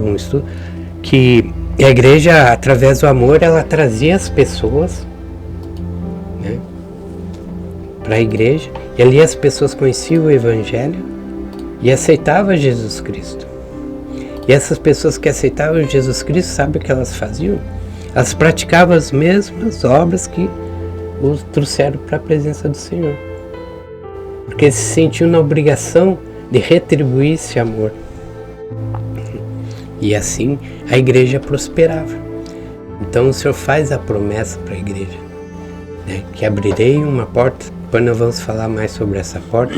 um estudo, que a igreja, através do amor, ela trazia as pessoas, né, para a igreja, e ali as pessoas conheciam o Evangelho e aceitavam Jesus Cristo. E essas pessoas que aceitavam Jesus Cristo, sabe o que elas faziam? Elas praticavam as mesmas obras que os trouxeram para a presença do Senhor. Porque eles se sentiam na obrigação de retribuir esse amor. E assim a igreja prosperava. Então o Senhor faz a promessa para a igreja, né, que abrirei uma porta, depois nós vamos falar mais sobre essa porta,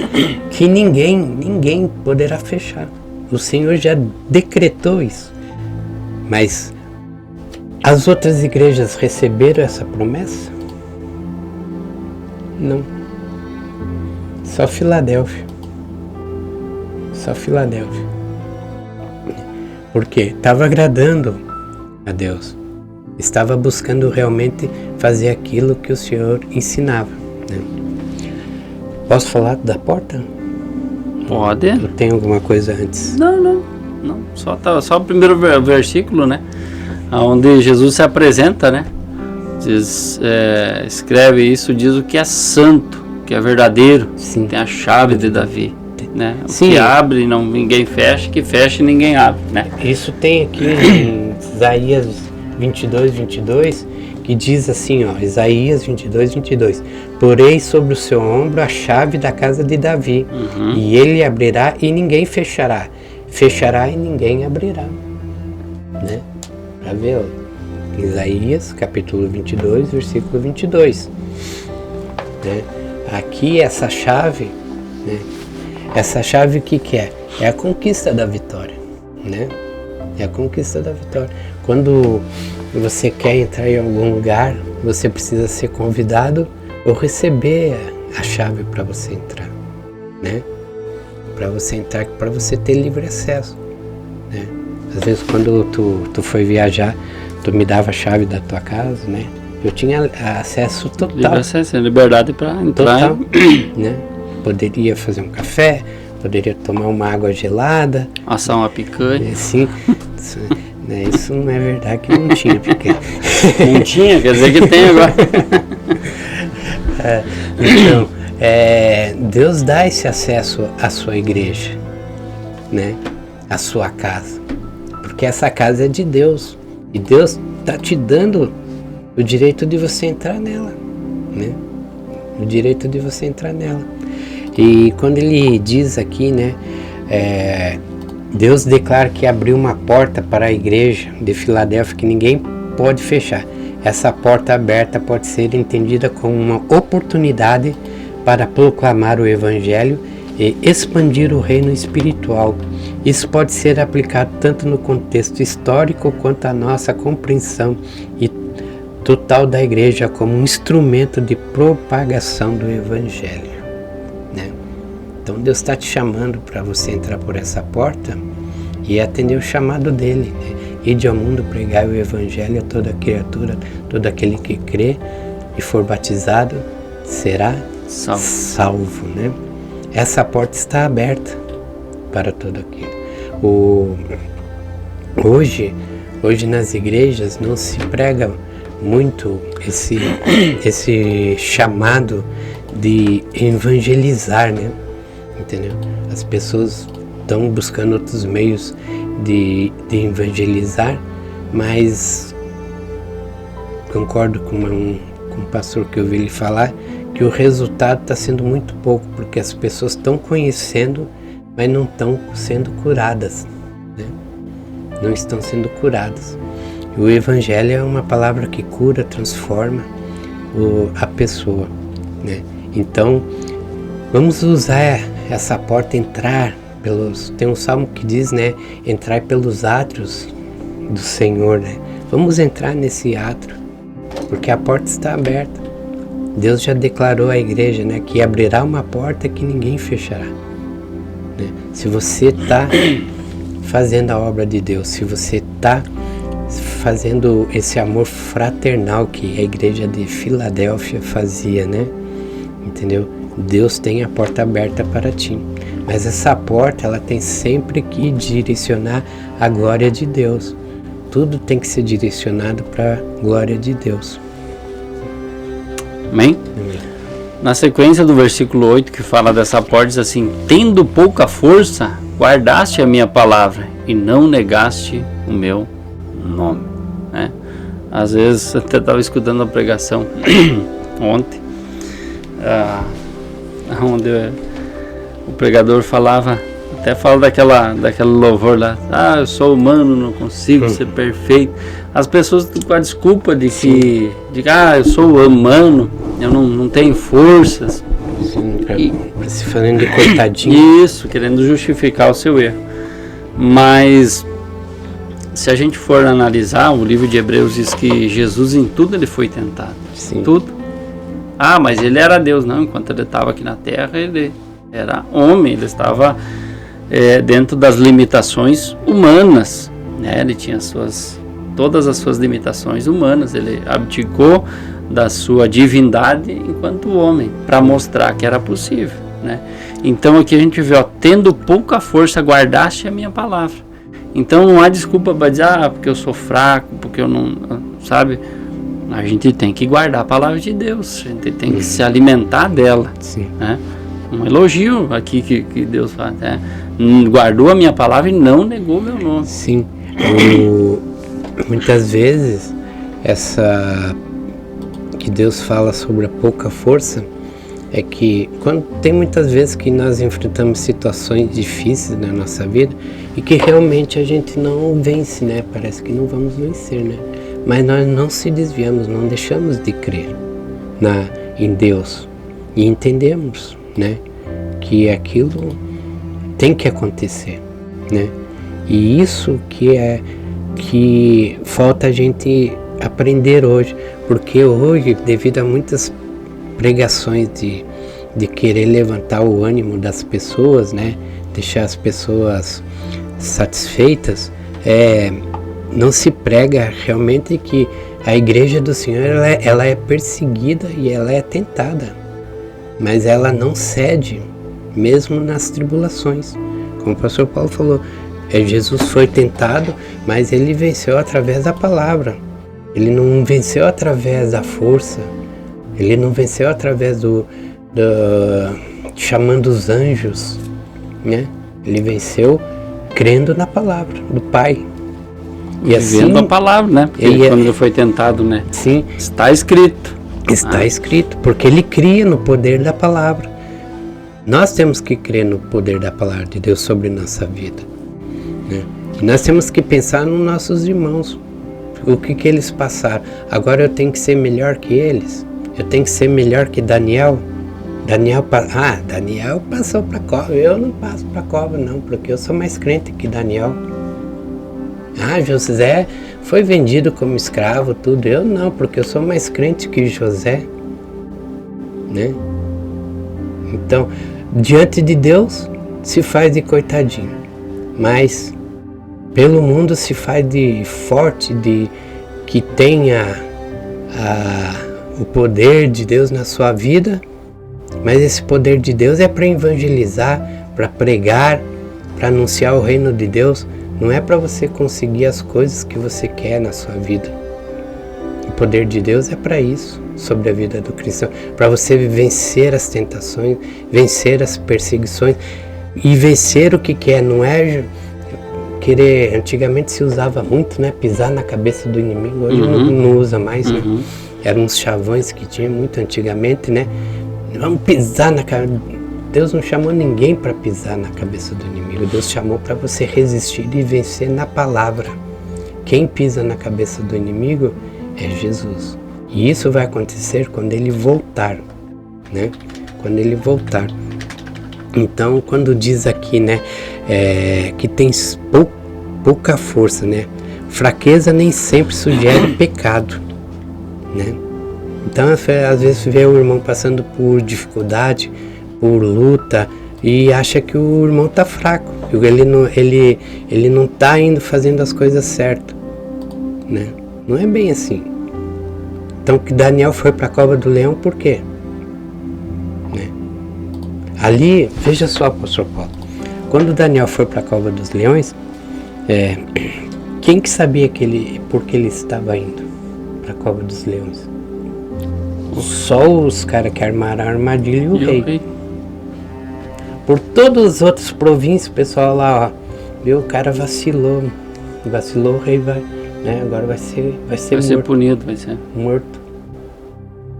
que ninguém poderá fechar. O Senhor já decretou isso. Mas as outras igrejas receberam essa promessa? Não. Só Filadélfia. Só Filadélfia. Porque estava agradando a Deus. Estava buscando realmente fazer aquilo que o Senhor ensinava, né? Posso falar da porta? Pode. Eu tenho alguma coisa antes? Não. Só o primeiro versículo, né? Onde Jesus se apresenta, né? Diz, escreve isso, diz o que é santo, que é verdadeiro. Sim. Tem a chave de Davi, né? O Sim. que abre ninguém fecha, que fecha e ninguém abre, né? Isso tem aqui em Isaías 22, que diz assim, ó, Isaías 22. Porei sobre o seu ombro a chave da casa de Davi, e ele abrirá e ninguém fechará. Fechará e ninguém abrirá. Né? Para ver, ó, Isaías capítulo 22, versículo 22. Né? Aqui essa chave, né? Essa chave o que é? É a conquista da vitória, né? É a conquista da vitória. Quando você quer entrar em algum lugar, você precisa ser convidado ou receber a chave para você entrar, né? Para você entrar, para você ter livre acesso, né? Às vezes quando tu foi viajar, tu me dava a chave da tua casa, né? Eu tinha acesso total. Livre acesso, liberdade para entrar. Total, né? Poderia fazer um café, poderia tomar uma água gelada, assar uma picanha. Assim, né? Isso não é verdade que não tinha picanha. Não tinha, quer dizer que tem agora. Então, Deus dá esse acesso à sua igreja, né? À sua casa, porque essa casa é de Deus e Deus está te dando o direito de você entrar nela, né? O direito de você entrar nela. E quando ele diz aqui, né? Deus declara que abriu uma porta para a igreja de Filadélfia que ninguém pode fechar. Essa porta aberta pode ser entendida como uma oportunidade para proclamar o Evangelho e expandir o reino espiritual. Isso pode ser aplicado tanto no contexto histórico quanto à nossa compreensão e total da igreja como um instrumento de propagação do Evangelho, né? Então Deus está te chamando para você entrar por essa porta e atender o chamado dele, né? Ide ao mundo pregar o Evangelho a toda criatura, todo aquele que crê e for batizado será salvo, né? Essa porta está aberta para todo aquele. Hoje nas igrejas não se prega muito esse chamado de evangelizar, né? Entendeu? As pessoas estão buscando outros meios de evangelizar, mas concordo com um pastor que eu ouvi ele falar que o resultado está sendo muito pouco, porque as pessoas estão conhecendo, mas não estão sendo curadas, né? Não estão sendo curadas. E o Evangelho é uma palavra que cura, transforma a pessoa, né? Então, vamos usar essa porta, entrar tem um salmo que diz, né? Entrar pelos átrios do Senhor, né? Vamos entrar nesse átrio, porque a porta está aberta. Deus já declarou à igreja, né, que abrirá uma porta que ninguém fechará, né? Se você está fazendo a obra de Deus, se você está fazendo esse amor fraternal que a igreja de Filadélfia fazia, né? Entendeu? Deus tem a porta aberta para ti. Mas essa porta, ela tem sempre que direcionar a glória de Deus. Tudo tem que ser direcionado para a glória de Deus. Amém? Amém. Na sequência do versículo 8, que fala dessa porta, diz assim: tendo pouca força, guardaste a minha palavra e não negaste o meu nome. Né? Às vezes, até estava escutando a pregação ontem, onde o pregador falava, até fala daquele louvor lá: eu sou humano, não consigo ser perfeito. As pessoas com a desculpa de que eu sou humano, eu não tenho forças. Sim, se falando de coitadinho. Isso, querendo justificar o seu erro. Mas se a gente for analisar, o livro de Hebreus diz que Jesus em tudo ele foi tentado. Sim. Tudo. Mas ele era Deus. Não, enquanto ele estava aqui na terra, ele era homem, ele estava dentro das limitações humanas, né? Ele tinha todas as suas limitações humanas, ele abdicou da sua divindade enquanto homem, para mostrar que era possível, né? Então aqui a gente vê, tendo pouca força, guardaste a minha palavra. Então não há desculpa para dizer, porque eu sou fraco, porque eu não, sabe? A gente tem que guardar a palavra de Deus, a gente tem que se alimentar dela. Sim. Né? Um elogio aqui que Deus faz, né? Guardou a minha palavra e não negou meu nome. Sim. Muitas vezes que Deus fala sobre a pouca força é que quando tem muitas vezes que nós enfrentamos situações difíceis na nossa vida e que realmente a gente não vence, né? Parece que não vamos vencer, né? Mas nós não se desviamos, não deixamos de crer em Deus e entendemos, né? Que aquilo tem que acontecer, né? E isso que falta a gente aprender hoje, porque hoje, devido a muitas pregações de querer levantar o ânimo das pessoas, né, deixar as pessoas satisfeitas, não se prega realmente que a igreja do Senhor ela é perseguida e ela é tentada, mas ela não cede, mesmo nas tribulações. Como o pastor Paulo falou, Jesus foi tentado, mas ele venceu através da palavra. Ele não venceu através da força. Ele não venceu através chamando os anjos, né? Ele venceu crendo na palavra do Pai. E vivendo a palavra, né? Porque quando ele foi tentado, né? Sim. Está escrito. Está escrito, porque ele cria no poder da palavra. Nós temos que crer no poder da palavra de Deus sobre nossa vida, né? E nós temos que pensar nos nossos irmãos, o que eles passaram. Agora eu tenho que ser melhor que eles. Eu tenho que ser melhor que Daniel. Daniel passou para a cova. Eu não passo para a cova não, porque eu sou mais crente que Daniel. José foi vendido como escravo, tudo. Eu não, porque eu sou mais crente que José, né? Então, diante de Deus se faz de coitadinho, mas pelo mundo se faz de forte, de que tenha o poder de Deus na sua vida. Mas esse poder de Deus é para evangelizar, para pregar, para anunciar o reino de Deus. Não é para você conseguir as coisas que você quer na sua vida. O poder de Deus é para isso, sobre a vida do cristão, para você vencer as tentações, vencer as perseguições e vencer o que quer. Não é querer, antigamente se usava muito, né, pisar na cabeça do inimigo. Hoje não usa mais, né? Eram uns chavões que tinha muito antigamente, né? Vamos pisar na cabeça. Deus não chamou ninguém para pisar na cabeça do inimigo. Deus chamou para você resistir e vencer na palavra. Quem pisa na cabeça do inimigo é Jesus. E isso vai acontecer quando ele voltar, né? Quando ele voltar. Então, quando diz aqui, né, que tens pouca força, né? Fraqueza nem sempre sugere pecado, né? Então, às vezes vê o irmão passando por dificuldade, por luta, e acha que o irmão está fraco, ele não está indo fazendo as coisas certas, né? Não é bem assim. Então, que Daniel foi para a cova do leão, por quê? Né? Ali, veja só, apóstolo Paulo, quando Daniel foi para a cova dos leões, quem que sabia por que ele estava indo para a cova dos leões? Só os caras que armaram a armadilha e o rei. Por todas as outras províncias, o pessoal lá, ó, viu, o cara vacilou, o rei vai, né, agora vai ser morto, punido, vai ser morto.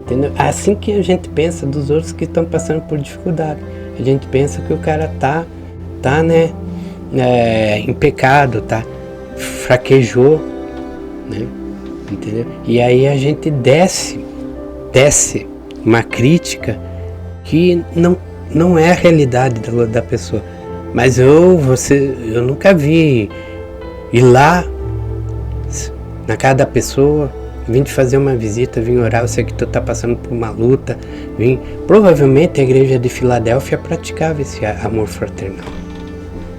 Entendeu? Assim que a gente pensa dos outros que estão passando por dificuldade. A gente pensa que o cara tá né, em pecado, fraquejou, né, entendeu? E aí a gente desce uma crítica que não é a realidade da pessoa. Mas eu nunca vi ir lá na casa da pessoa, vim te fazer uma visita, vim orar, eu sei que tu tá passando por uma luta, provavelmente a igreja de Filadélfia praticava esse amor fraternal,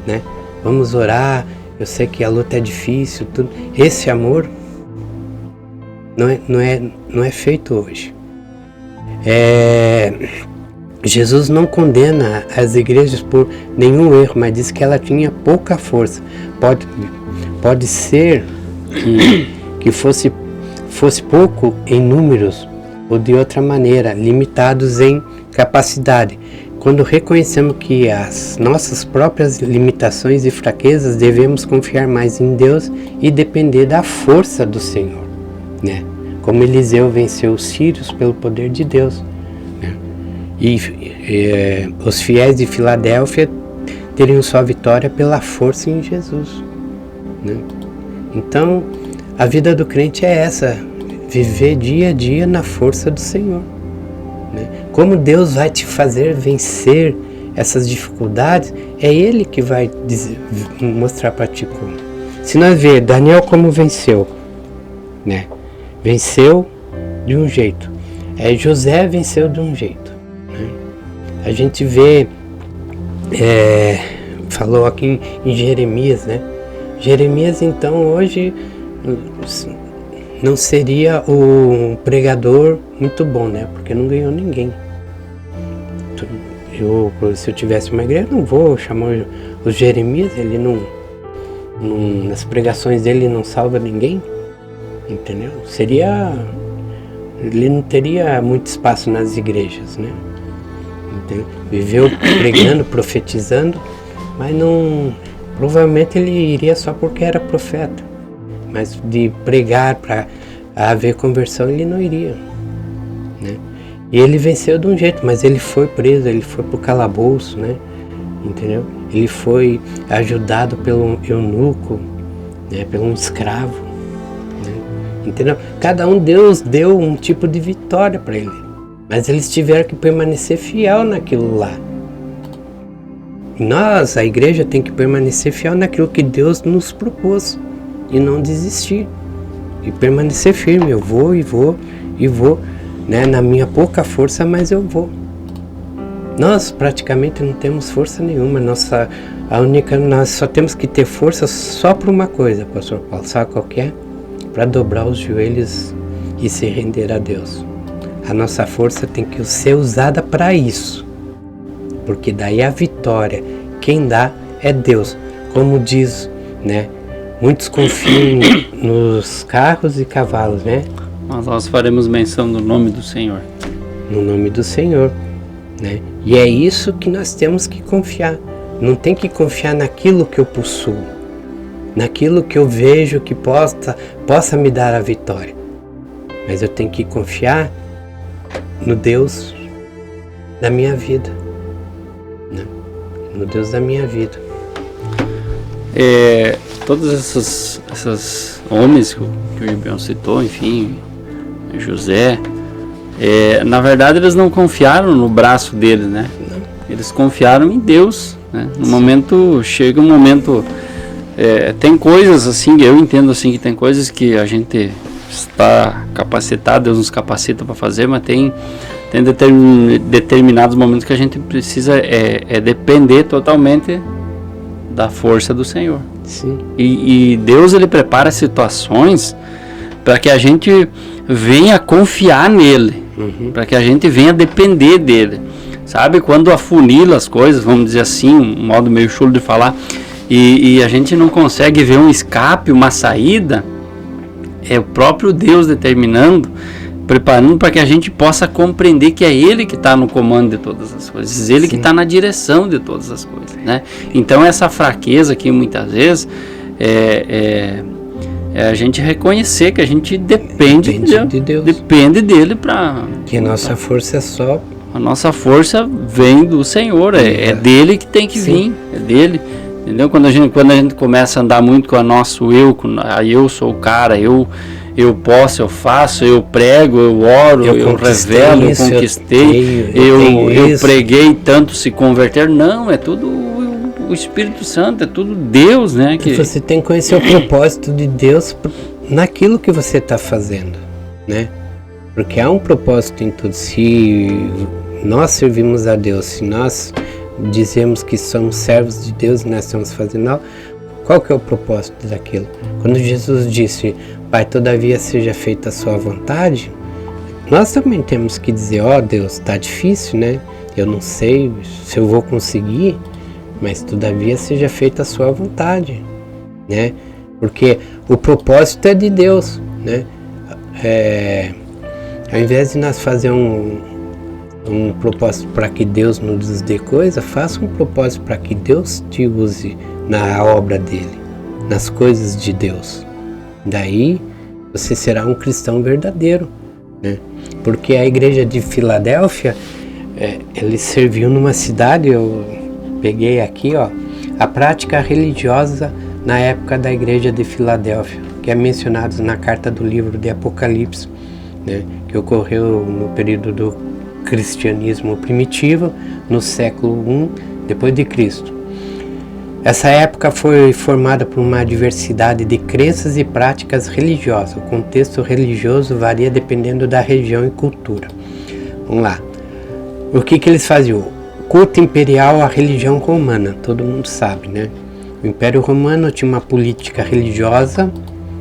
né? Vamos orar, eu sei que a luta é difícil, tudo. Esse amor não é feito hoje. Jesus não condena as igrejas por nenhum erro, mas diz que ela tinha pouca força. Pode ser que fosse pouco em números ou de outra maneira, limitados em capacidade. Quando reconhecemos que as nossas próprias limitações e fraquezas, devemos confiar mais em Deus e depender da força do Senhor, né? Como Eliseu venceu os sírios pelo poder de Deus, né? E os fiéis de Filadélfia teriam sua vitória pela força em Jesus, né? Então, a vida do crente é essa, viver dia a dia na força do Senhor, né? Como Deus vai te fazer vencer essas dificuldades, é Ele que vai mostrar para ti como. Se nós ver Daniel como venceu, né? Venceu de um jeito. José venceu de um jeito, né? A gente vê, falou aqui em Jeremias, né? Jeremias, então, hoje não seria um pregador muito bom, né? Porque não ganhou ninguém. Se eu tivesse uma igreja, eu não vou chamar o Jeremias, ele nas pregações dele não salva ninguém, entendeu? Ele não teria muito espaço nas igrejas, né? Entendeu? Viveu pregando, profetizando, mas provavelmente ele iria só porque era profeta. Mas de pregar para haver conversão, ele não iria, né? E ele venceu de um jeito, mas ele foi preso, ele foi pro calabouço, né? Entendeu? Ele foi ajudado pelo eunuco, né? Pelo um escravo, né? Entendeu? Cada um, Deus deu um tipo de vitória para ele, mas eles tiveram que permanecer fiel naquilo lá. Nós, a igreja, tem que permanecer fiel naquilo que Deus nos propôs e não desistir e permanecer firme. Eu vou, né? Na minha pouca força, mas eu vou. Nós praticamente não temos força nenhuma. Nós só temos que ter força só para uma coisa, pastor Paulo, sabe qual que é? Para dobrar os joelhos e se render a Deus. A nossa força tem que ser usada para isso, porque daí a vitória, quem dá é Deus. Como diz, né? Muitos confiam nos carros e cavalos, né? Mas nós faremos menção do nome do Senhor. No nome do Senhor, né? E é isso que nós temos que confiar. Não tem que confiar naquilo que eu possuo, naquilo que eu vejo que possa me dar a vitória. Mas eu tenho que confiar no Deus da minha vida, né? No Deus da minha vida. Todos esses homens que o Gibeon citou, enfim, José, na verdade eles não confiaram no braço deles, né? Não. Eles confiaram em Deus, né? No momento, chega um momento, tem coisas assim, eu entendo assim que tem coisas que a gente está capacitado, Deus nos capacita para fazer, mas tem determinados momentos que a gente precisa depender totalmente da força do Senhor. Sim. E Deus, ele prepara situações para que a gente venha confiar nele, para que a gente venha depender dele. sabe? Quando afunila as coisas, vamos dizer assim, um modo meio chulo de falar, e a gente não consegue ver um escape, uma saída, é o próprio Deus determinando, preparando para que a gente possa compreender que é Ele que está no comando de todas as coisas, Ele que está na direção de todas as coisas, né? Então essa fraqueza que muitas vezes é a gente reconhecer que a gente depende de Deus. Depende dele para... Que a nossa força é só... A nossa força vem do Senhor, é dele que tem que vir, é dele. Entendeu? Quando a gente começa a andar muito com o nosso eu sou o cara, eu posso, eu faço, eu prego, eu oro, eu revelo, eu conquistei, eu preguei, tanto se converter. Não, é tudo o Espírito Santo, é tudo Deus, né? Que você tem que conhecer o propósito de Deus naquilo que você está fazendo, né? Porque há um propósito em tudo. Se nós servimos a Deus, se nós dizemos que somos servos de Deus e nós estamos fazendo algo, qual que é o propósito daquilo? Quando Jesus disse, Pai, todavia seja feita a sua vontade, nós também temos que dizer, ó Deus, está difícil, né? Eu não sei se eu vou conseguir, mas todavia seja feita a sua vontade, né? Porque o propósito é de Deus, né? Ao invés de nós fazer um propósito para que Deus nos dê coisa, faça um propósito para que Deus te use na obra dele, nas coisas de Deus. Daí você será um cristão verdadeiro, né? Porque a igreja de Filadélfia, ele serviu numa cidade, eu peguei aqui, ó, a prática religiosa na época da igreja de Filadélfia, que é mencionado na carta do livro de Apocalipse, né, que ocorreu no período do cristianismo primitivo, no século I depois de Cristo. Essa época foi formada por uma diversidade de crenças e práticas religiosas. O contexto religioso varia dependendo da região e cultura. Vamos lá. O que eles faziam? Culto imperial à religião romana, todo mundo sabe, né? O Império Romano tinha uma política religiosa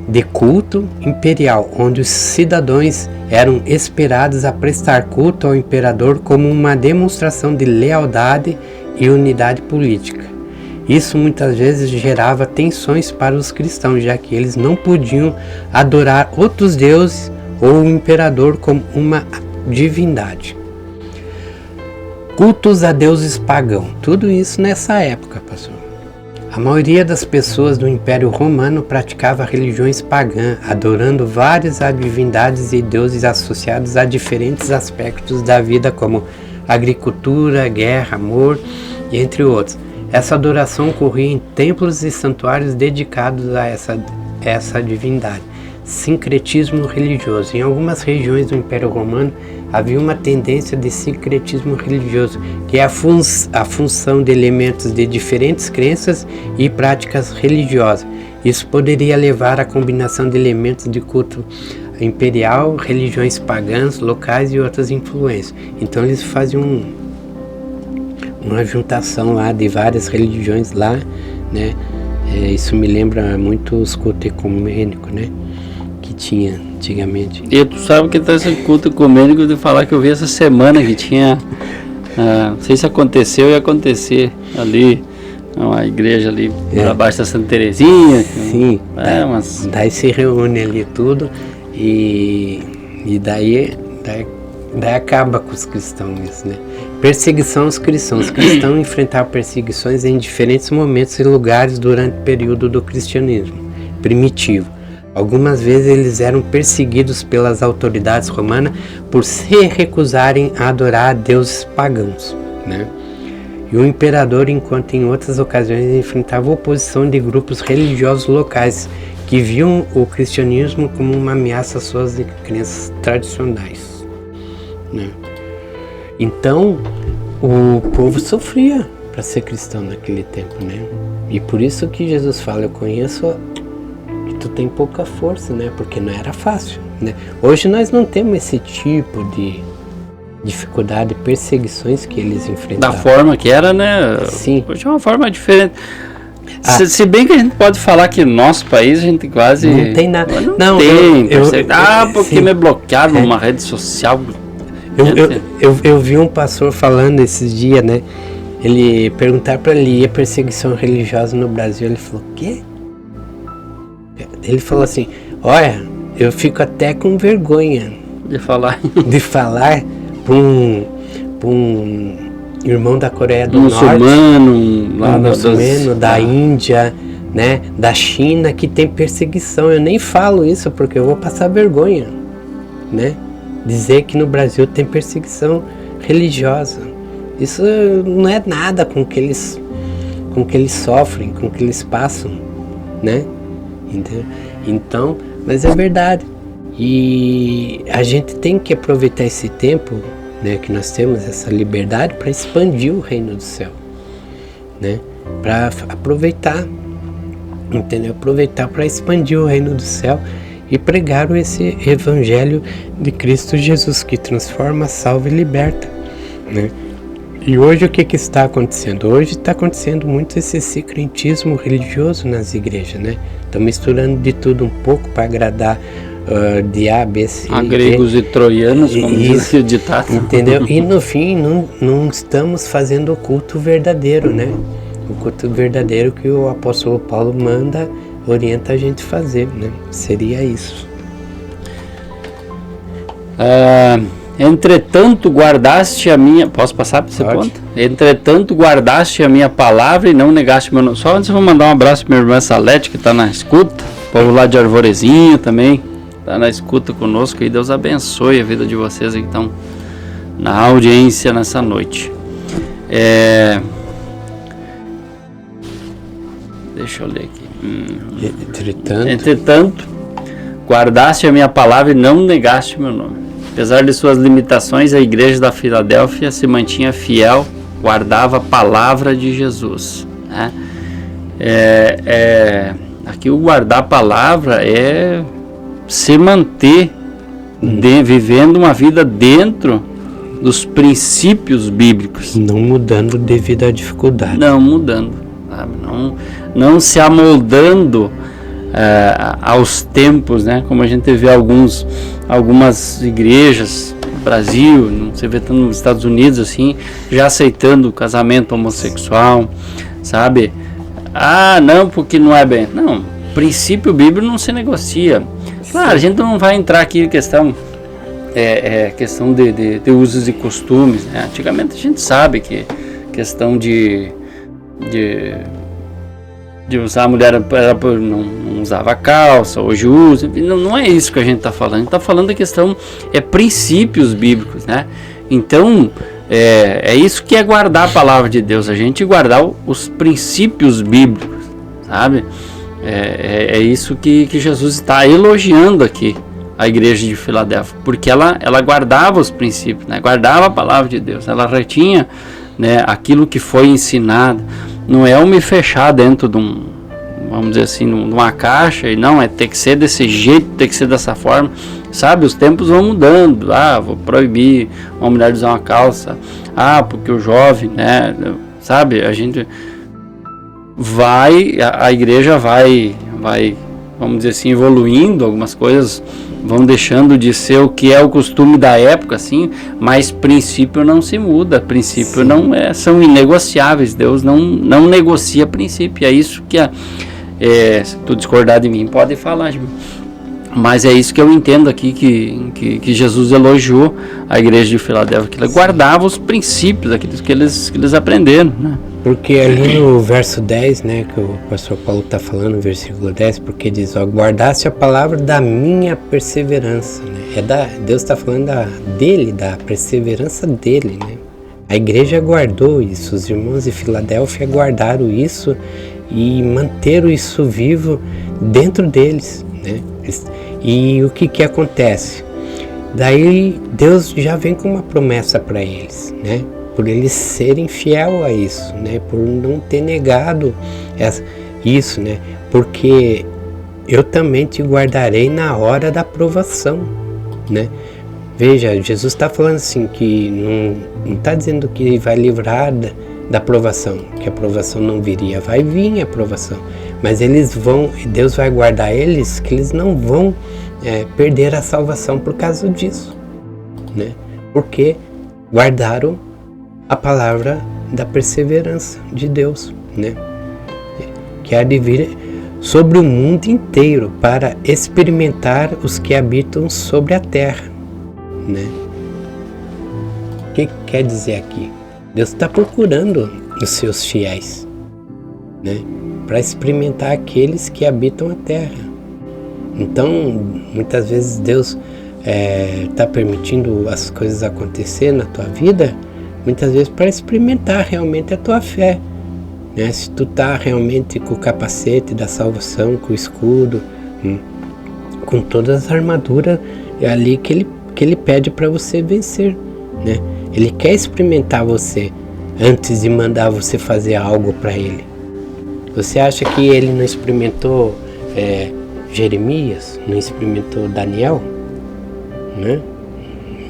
de culto imperial, onde os cidadãos eram esperados a prestar culto ao imperador como uma demonstração de lealdade e unidade política. Isso muitas vezes gerava tensões para os cristãos, já que eles não podiam adorar outros deuses ou o imperador como uma divindade. Cultos a deuses pagãos, tudo isso nessa época, pastor. A maioria das pessoas do Império Romano praticava religiões pagãs, adorando várias divindades e deuses associados a diferentes aspectos da vida, como agricultura, guerra, amor e entre outros. Essa adoração ocorria em templos e santuários dedicados a essa divindade. Sincretismo religioso. Em algumas regiões do Império Romano havia uma tendência de sincretismo religioso, que é a função de elementos de diferentes crenças e práticas religiosas. Isso poderia levar à combinação de elementos de culto imperial, religiões pagãs, locais e outras influências. Então eles faziam uma juntação lá de várias religiões lá, né? Isso me lembra muito os cultos ecumênicos, né? Que tinha antigamente. E tu sabe que tá esse culto ecumênico de falar que eu vi essa semana que tinha, não sei se aconteceu e acontecer ali, uma igreja ali abaixo da Santa Terezinha. Sim, daí se reúne ali tudo e daí acaba com os cristãos, né? Perseguição aos cristãos. Os cristãos enfrentavam perseguições em diferentes momentos e lugares durante o período do cristianismo primitivo. Algumas vezes eles eram perseguidos pelas autoridades romanas por se recusarem a adorar a deuses pagãos, né? E o imperador, enquanto em outras ocasiões enfrentava oposição de grupos religiosos locais que viam o cristianismo como uma ameaça às suas crenças tradicionais, né? Então, o povo sofria para ser cristão naquele tempo, né? E por isso que Jesus fala, eu conheço que tu tem pouca força, né? Porque não era fácil, né? Hoje nós não temos esse tipo de dificuldade, perseguições que eles enfrentavam. Da forma que era, né? Sim. Hoje é uma forma diferente. Se bem que a gente pode falar que no nosso país a gente quase... Não tem nada. Não tem. Porque sim. me bloquearam numa rede social. Eu vi um pastor falando esses dias, né? Ele perguntar para ele, e a perseguição religiosa no Brasil? Ele falou, o quê? Ele falou assim, olha, eu fico até com vergonha de falar para um irmão da Coreia do Norte, lá muçulmano, da Índia, né, da China, que tem perseguição. Eu nem falo isso porque eu vou passar vergonha, né? Dizer que no Brasil tem perseguição religiosa. Isso não é nada com que eles sofrem, com que eles passam, né? Então, mas é verdade. E a gente tem que aproveitar esse tempo, né, que nós temos essa liberdade para expandir o reino do céu, né? Para aproveitar, entendeu? Aproveitar para expandir o reino do céu e pregar esse evangelho de Cristo Jesus que transforma, salva e liberta, né? E hoje o que está acontecendo? Hoje está acontecendo muito esse secretismo religioso nas igrejas, né? Estão misturando de tudo um pouco para agradar diabo, gregos e troianos, como diz o ditado. Entendeu? E no fim não estamos fazendo o culto verdadeiro, né? O culto verdadeiro que o apóstolo Paulo orienta a gente a fazer, né? Seria isso. Entretanto guardaste a minha... Posso passar para esse ponto? Entretanto guardaste a minha palavra e não negaste meu nome. Só antes eu vou mandar um abraço para minha irmã Salete, que está na escuta. O povo lá de Arvorezinho também está na escuta conosco. E Deus abençoe a vida de vocês que estão na audiência nessa noite. Deixa eu ler aqui. Entretanto guardaste a minha palavra e não negaste meu nome. Apesar de suas limitações, a igreja da Filadélfia se mantinha fiel, guardava a palavra de Jesus, né? Aqui o guardar a palavra é se manter vivendo uma vida dentro dos princípios bíblicos. Não mudando devido à dificuldade. Não mudando, sabe? Não se amoldando aos tempos, né? Como a gente vê algumas igrejas no Brasil, você vê tanto nos Estados Unidos assim, já aceitando o casamento homossexual, sabe? Não, porque não é bem. Não, princípio bíblico não se negocia. Claro, a gente não vai entrar aqui em questão de usos e costumes, né? Antigamente a gente sabe que questão de usar a mulher não usava calça, hoje usa, não é isso que a gente está falando. A gente está falando da questão, princípios bíblicos, né? Então, é isso que é guardar a palavra de Deus, a gente guardar os princípios bíblicos, sabe? É isso que Jesus está elogiando aqui, a igreja de Filadélfia, porque ela guardava os princípios, né? Guardava a palavra de Deus, ela retinha, né, aquilo que foi ensinado. Não é me fechar dentro de vamos dizer assim, de uma caixa, e não, tem que ser desse jeito, tem que ser dessa forma, sabe? Os tempos vão mudando. Vou proibir uma mulher de usar uma calça, porque o jovem, né, sabe? A gente a igreja vai, vamos dizer assim, evoluindo, algumas coisas vão deixando de ser o que é o costume da época, assim, mas princípio não se muda, princípio são inegociáveis. Deus não negocia princípio. É isso que se tu discordar de mim, pode falar, mas é isso que eu entendo aqui, que Jesus elogiou a igreja de Filadélfia, que ela guardava os princípios, aqueles que eles aprenderam, né? Porque ali no verso 10, né, que o pastor Paulo está falando, no versículo 10, porque diz, guardaste a palavra da minha perseverança, né? Deus está falando da perseverança dele, né? A igreja guardou isso, os irmãos de Filadélfia guardaram isso e manteram isso vivo dentro deles, né? E o que acontece? Daí Deus já vem com uma promessa para eles, né? Por eles serem fiel a isso, né? Por não ter negado isso, né? Porque eu também te guardarei na hora da provação, né? Veja, Jesus está falando assim, que não está dizendo que vai livrar da provação, que a provação não viria, vai vir a provação, mas Deus vai guardar eles, que eles não vão perder a salvação por causa disso, né? porque guardaram a palavra da perseverança de Deus, né? Que há de vir sobre o mundo inteiro para experimentar os que habitam sobre a terra, né? O que quer dizer aqui? Deus está procurando os seus fiéis, né? Para experimentar aqueles que habitam a terra. Então, muitas vezes Deus está permitindo as coisas acontecer na tua vida, muitas vezes para experimentar realmente a tua fé, né? Se tu tá realmente com o capacete da salvação, com o escudo, com todas as armaduras, é ali que ele pede para você vencer, né? Ele quer experimentar você antes de mandar você fazer algo para ele. Você acha que ele não experimentou Jeremias, não experimentou Daniel, né?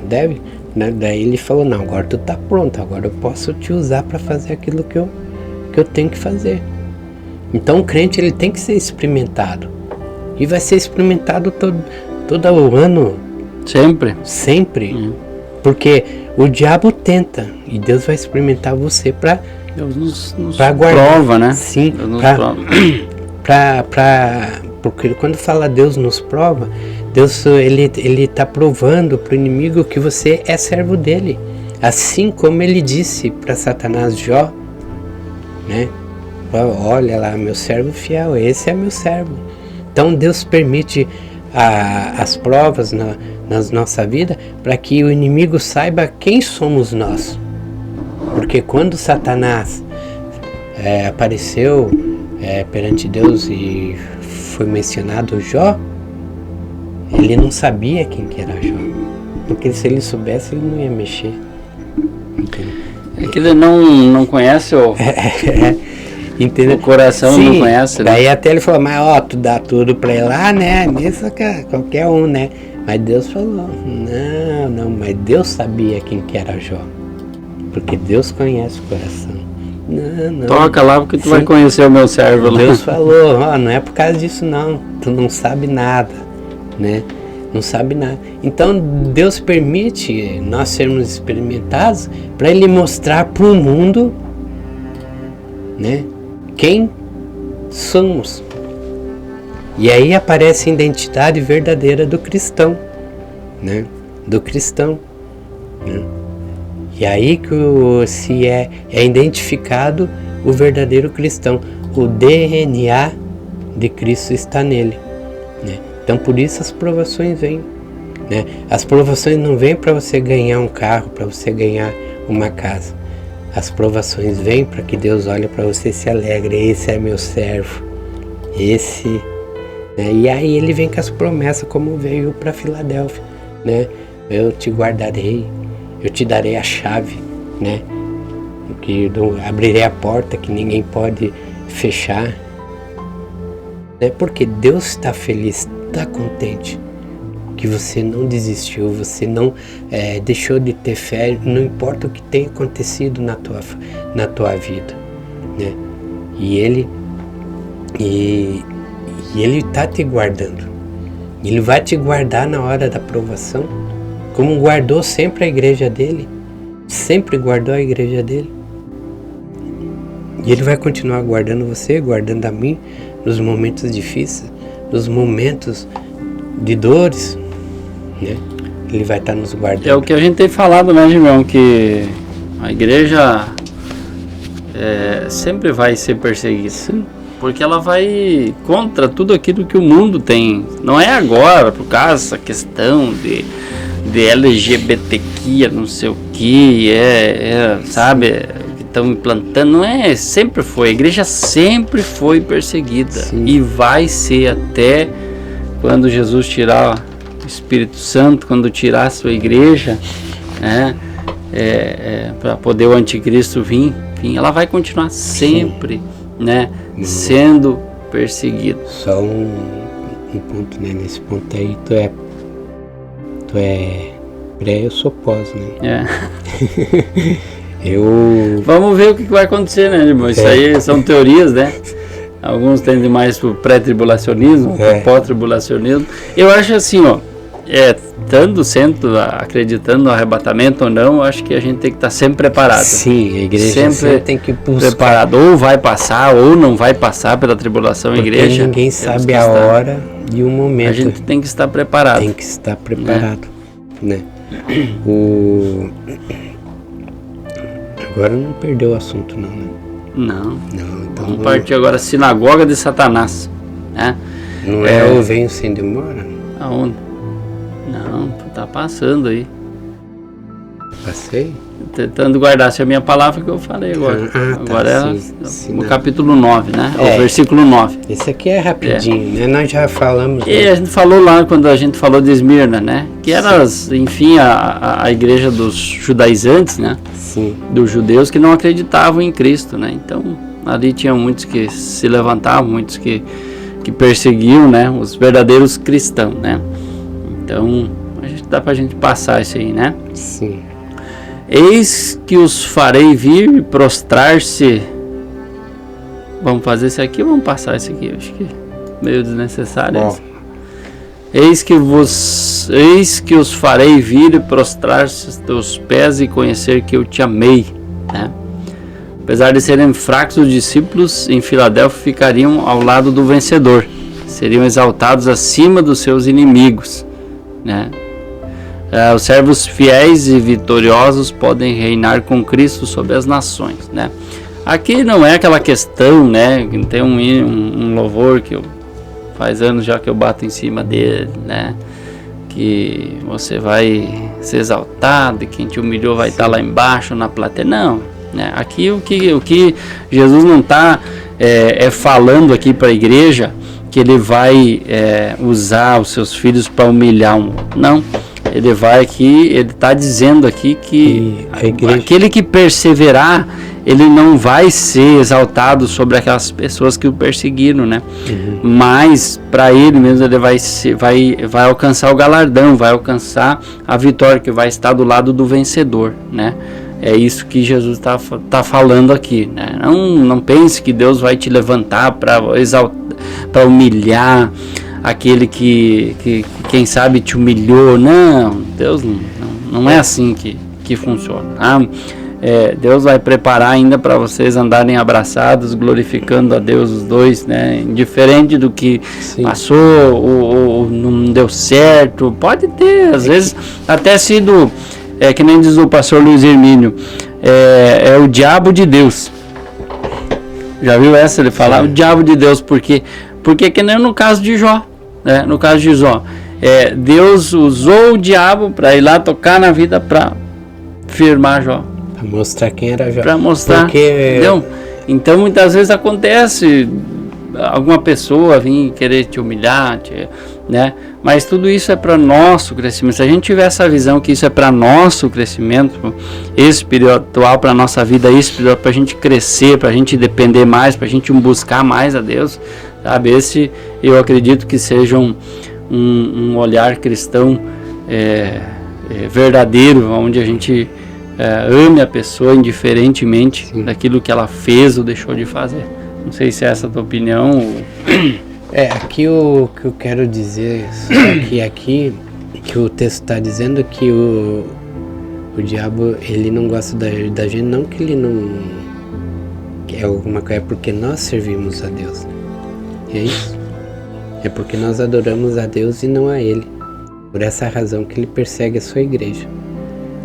Deve, né? Daí ele falou, não, agora tu tá pronto, agora eu posso te usar para fazer aquilo que eu tenho que fazer. Então o crente, ele tem que ser experimentado, e vai ser experimentado todo o ano, sempre, porque o diabo tenta, e Deus vai experimentar você para Deus nos guardar, prova, né? Sim, porque quando fala Deus nos prova, Deus ele tá provando para o inimigo que você é servo dele, assim como ele disse para Satanás, Jó, né? Olha lá, meu servo fiel, esse é meu servo. Então Deus permite as provas na nossa vida para que o inimigo saiba quem somos nós. Porque quando Satanás apareceu perante Deus e foi mencionado Jó, ele não sabia quem que era Jó, porque se ele soubesse, ele não ia mexer. Entendeu? É que ele não conhece o coração, sim, não conhece, né? Daí até ele falou, mas tu dá tudo pra ele lá, né? Nisso qualquer um, né? Mas Deus falou, não, mas Deus sabia quem que era Jó, porque Deus conhece o coração. Não. Toca lá porque tu vai conhecer o meu servo lá. Deus falou, não é por causa disso não, tu não sabe nada, né? Não sabe nada. Então Deus permite nós sermos experimentados para Ele mostrar para o mundo, né, quem somos. E aí aparece a identidade verdadeira do cristão, né? Do cristão, né? E aí que se é identificado o verdadeiro cristão. O DNA de Cristo está nele, né? Então por isso as provações vêm, né? As provações não vêm para você ganhar um carro, para você ganhar uma casa. As provações vêm para que Deus olhe para você e se alegre. Esse é meu servo, esse, né? E aí ele vem com as promessas, como veio para Filadélfia, né? Eu te guardarei, eu te darei a chave, né? Que abrirei a porta que ninguém pode fechar, né? Porque Deus está feliz, está contente que você não desistiu, você não deixou de ter fé, não importa o que tenha acontecido na tua vida, né? E Ele está te guardando. Ele vai te guardar na hora da provação, como guardou sempre a igreja dele, sempre guardou a igreja dele. E Ele vai continuar guardando você, guardando a mim, nos momentos difíceis, nos momentos de dores, né? Ele vai estar nos guardando. É o que a gente tem falado, né, Gilmão, que a igreja sempre vai ser perseguida. Sim. Porque ela vai contra tudo aquilo que o mundo tem. Não é agora, por causa dessa questão de LGBTQ, não sei o que, sabe, que estão implantando. Não é, sempre foi. A igreja sempre foi perseguida. Sim. E vai ser até quando Jesus tirar o Espírito Santo, quando tirar a sua igreja, né, para poder o anticristo vir, enfim, ela vai continuar sempre, né, sendo perseguido. Só um ponto, né? Nesse ponto aí, tu é pré, eu sou pós, né? Vamos ver o que vai acontecer, né, irmão? Isso aí são teorias, né? Alguns tendem mais pro pré-tribulacionismo, pro pós-tribulacionismo. Eu acho assim, ó, sendo, acreditando no arrebatamento ou não, eu acho que a gente tem que estar sempre preparado. Sim, a igreja sempre tem que buscar. Preparado, ou vai passar, ou não vai passar pela tribulação. Porque igreja. Ninguém sabe a hora e o momento. A gente tem que estar preparado. Tem que estar preparado, né? Agora não perdeu o assunto, não, né? Não. Então vamos partir agora, sinagoga de Satanás, né? Não é o venho sem demora? Aonde? Não, tá passando aí. Passei? Tentando guardar a minha palavra que eu falei agora. Agora é o capítulo 9, né? O versículo 9. Esse aqui é rapidinho, né? Nós já falamos. E a gente falou lá, quando a gente falou de Esmirna, né? Que era, enfim, a igreja dos judaizantes, né? Sim. Dos judeus que não acreditavam em Cristo, né? Então, ali tinham muitos que se levantavam, muitos que perseguiam, né? Os verdadeiros cristãos, né? Então, dá pra gente passar isso aí, né? Sim. Eis que os farei vir e prostrar-se. Vamos fazer isso aqui ou vamos passar isso aqui? Acho que meio desnecessário. Eis que os farei vir e prostrar-se aos teus pés e conhecer que eu te amei, né? Apesar de serem fracos, os discípulos em Filadélfia ficariam ao lado do vencedor. Seriam exaltados acima dos seus inimigos, né? Os servos fiéis e vitoriosos podem reinar com Cristo sobre as nações, né? Aqui não é aquela questão, né? Tem um louvor que faz anos já que eu bato em cima dele, né? Que você vai ser exaltado e quem te humilhou vai estar lá embaixo na plateia. Não, né? Aqui o que Jesus não está falando aqui para a igreja que ele vai usar os seus filhos para humilhar um outro. Não. Ele está dizendo aqui que aquele que perseverar, ele não vai ser exaltado sobre aquelas pessoas que o perseguiram, né? Uhum. Mas para ele mesmo ele vai alcançar o galardão, vai alcançar a vitória, que vai estar do lado do vencedor, né? É isso que Jesus tá falando aqui, né? Não pense que Deus vai te levantar para exaltar, para humilhar aquele que quem sabe te humilhou. Não, Deus não é assim que funciona. Deus vai preparar ainda para vocês andarem abraçados, glorificando a Deus os dois, né? Indiferente do que passou ou não deu certo. Pode ter, às vezes, até sido, que nem diz o pastor Luiz Hermínio, é o diabo de Deus. Já viu essa? Ele fala o diabo de Deus, porque que nem no caso de Jó. No caso de Jó, Deus usou o diabo para ir lá tocar na vida para firmar Jó. Para mostrar quem era Jó. Para mostrar. Entendeu? Então muitas vezes acontece alguma pessoa vir querer te humilhar, né? Mas tudo isso é para nosso crescimento. Se a gente tiver essa visão que isso é para nosso crescimento espiritual, para nossa vida espiritual, para a gente crescer, para a gente depender mais, para a gente buscar mais a Deus, sabe? Esse eu acredito que seja um olhar cristão verdadeiro, onde a gente ame a pessoa indiferentemente daquilo que ela fez ou deixou de fazer. Não sei se é essa a tua opinião. Aqui o que eu quero dizer, só que aqui que o texto está dizendo que o diabo, ele não gosta da gente, não que ele não quer alguma coisa, é porque nós servimos a Deus. É isso. É porque nós adoramos a Deus e não a Ele. Por essa razão que Ele persegue a sua igreja.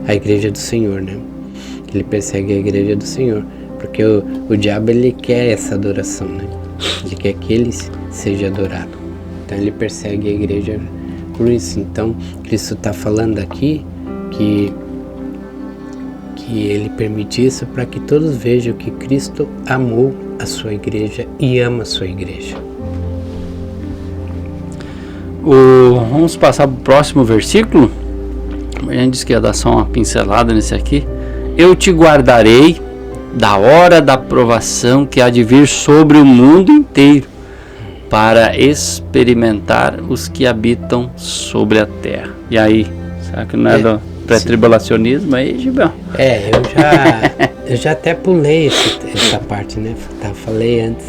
A igreja do Senhor, né? Ele persegue a igreja do Senhor. Porque o diabo, ele quer essa adoração, né? Ele quer que ele seja adorado. Então ele persegue a igreja por isso. Então Cristo está falando aqui que ele permite isso para que todos vejam que Cristo amou a sua igreja e ama a sua igreja. Vamos passar para o próximo versículo. A gente disse que ia dar só uma pincelada nesse aqui. Eu te guardarei da hora da provação que há de vir sobre o mundo inteiro, para experimentar os que habitam sobre a terra. E aí, será que não é do pré-tribulacionismo aí, Gibão? Eu já até pulei essa parte, né? Falei antes.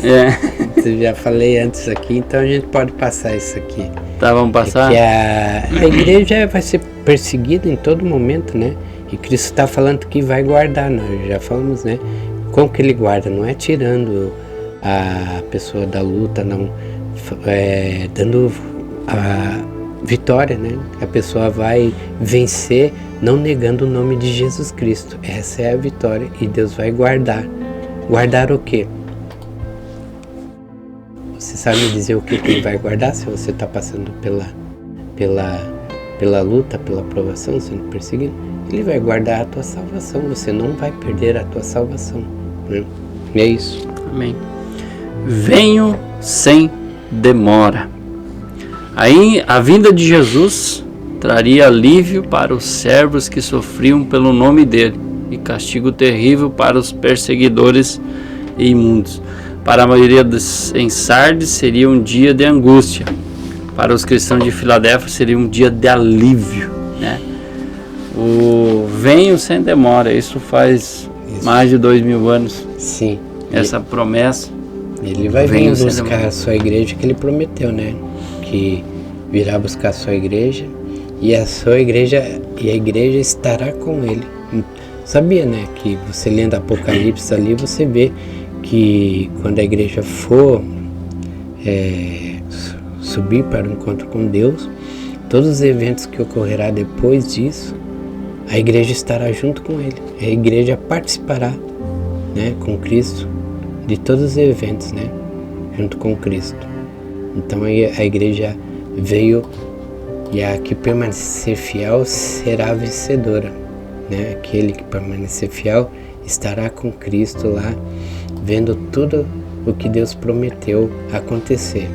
Eu já falei antes aqui, então a gente pode passar isso aqui. vamos passar. Que a igreja vai ser perseguida em todo momento, né? E Cristo está falando que vai guardar, nós já falamos, né? Como que ele guarda? Não é tirando a pessoa da luta, não, dando a vitória, né? A pessoa vai vencer não negando o nome de Jesus Cristo. Essa é a vitória e Deus vai guardar. Guardar o quê? Você sabe me dizer o que ele vai guardar se você está passando pela luta, pela provação, sendo perseguido? Ele vai guardar a tua salvação. Você não vai perder a tua salvação, né? É isso. Amém. Venho sem demora. Aí a vinda de Jesus traria alívio para os servos que sofriam pelo nome dele e castigo terrível para os perseguidores e imundos. Para a maioria em Sardes seria um dia de angústia. Para os cristãos de Filadélfia seria um dia de alívio, né? O venho sem demora, isso faz mais de 2000 anos. Sim. Essa promessa. Ele vai vir buscar a sua igreja que ele prometeu, né? Que virá buscar a sua igreja e a sua igreja e a igreja estará com ele. Sabia, né? Que você lendo Apocalipse ali, você vê que quando a igreja for subir para o encontro com Deus, todos os eventos que ocorrerá depois disso, a igreja estará junto com ele. A igreja participará, né, com Cristo de todos os eventos, né, junto com Cristo. Então a igreja veio e a que permanecer fiel será vencedora, né? Aquele que permanecer fiel estará com Cristo lá, vendo tudo o que Deus prometeu acontecer,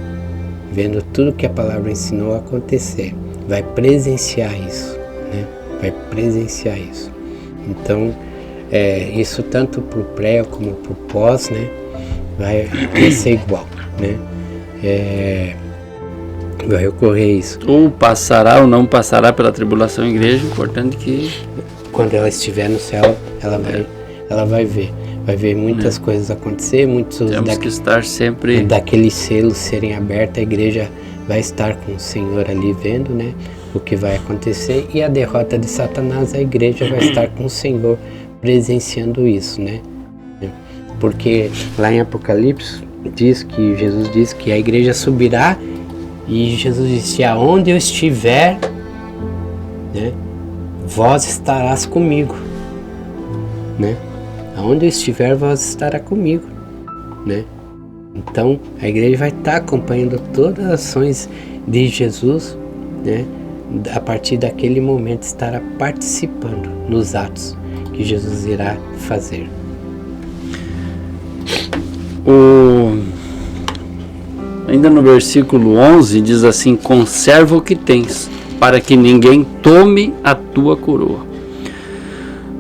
vendo tudo que a palavra ensinou a acontecer, vai presenciar isso, né? Vai presenciar isso. Então, isso tanto para o pré como para o pós, né? Vai ser igual, né? Vai ocorrer isso. Ou passará ou não passará pela tribulação, igreja, importante que... Quando ela estiver no céu, ela vai ver. Vai ver muitas coisas acontecer, temos que estar sempre... Daqueles selos serem abertos, a igreja vai estar com o Senhor ali vendo, né? O que vai acontecer, e a derrota de Satanás, a igreja vai estar com o Senhor presenciando isso, né? Porque lá em Apocalipse Jesus diz que a igreja subirá, e Jesus disse: aonde eu estiver, né, vós estarás comigo, né? Aonde eu estiver, vós estará comigo, né? Então a igreja vai estar acompanhando todas as ações de Jesus, né? A partir daquele momento estará participando nos atos que Jesus irá fazer. Ainda no versículo 11 diz assim: conserva o que tens, para que ninguém tome a tua coroa.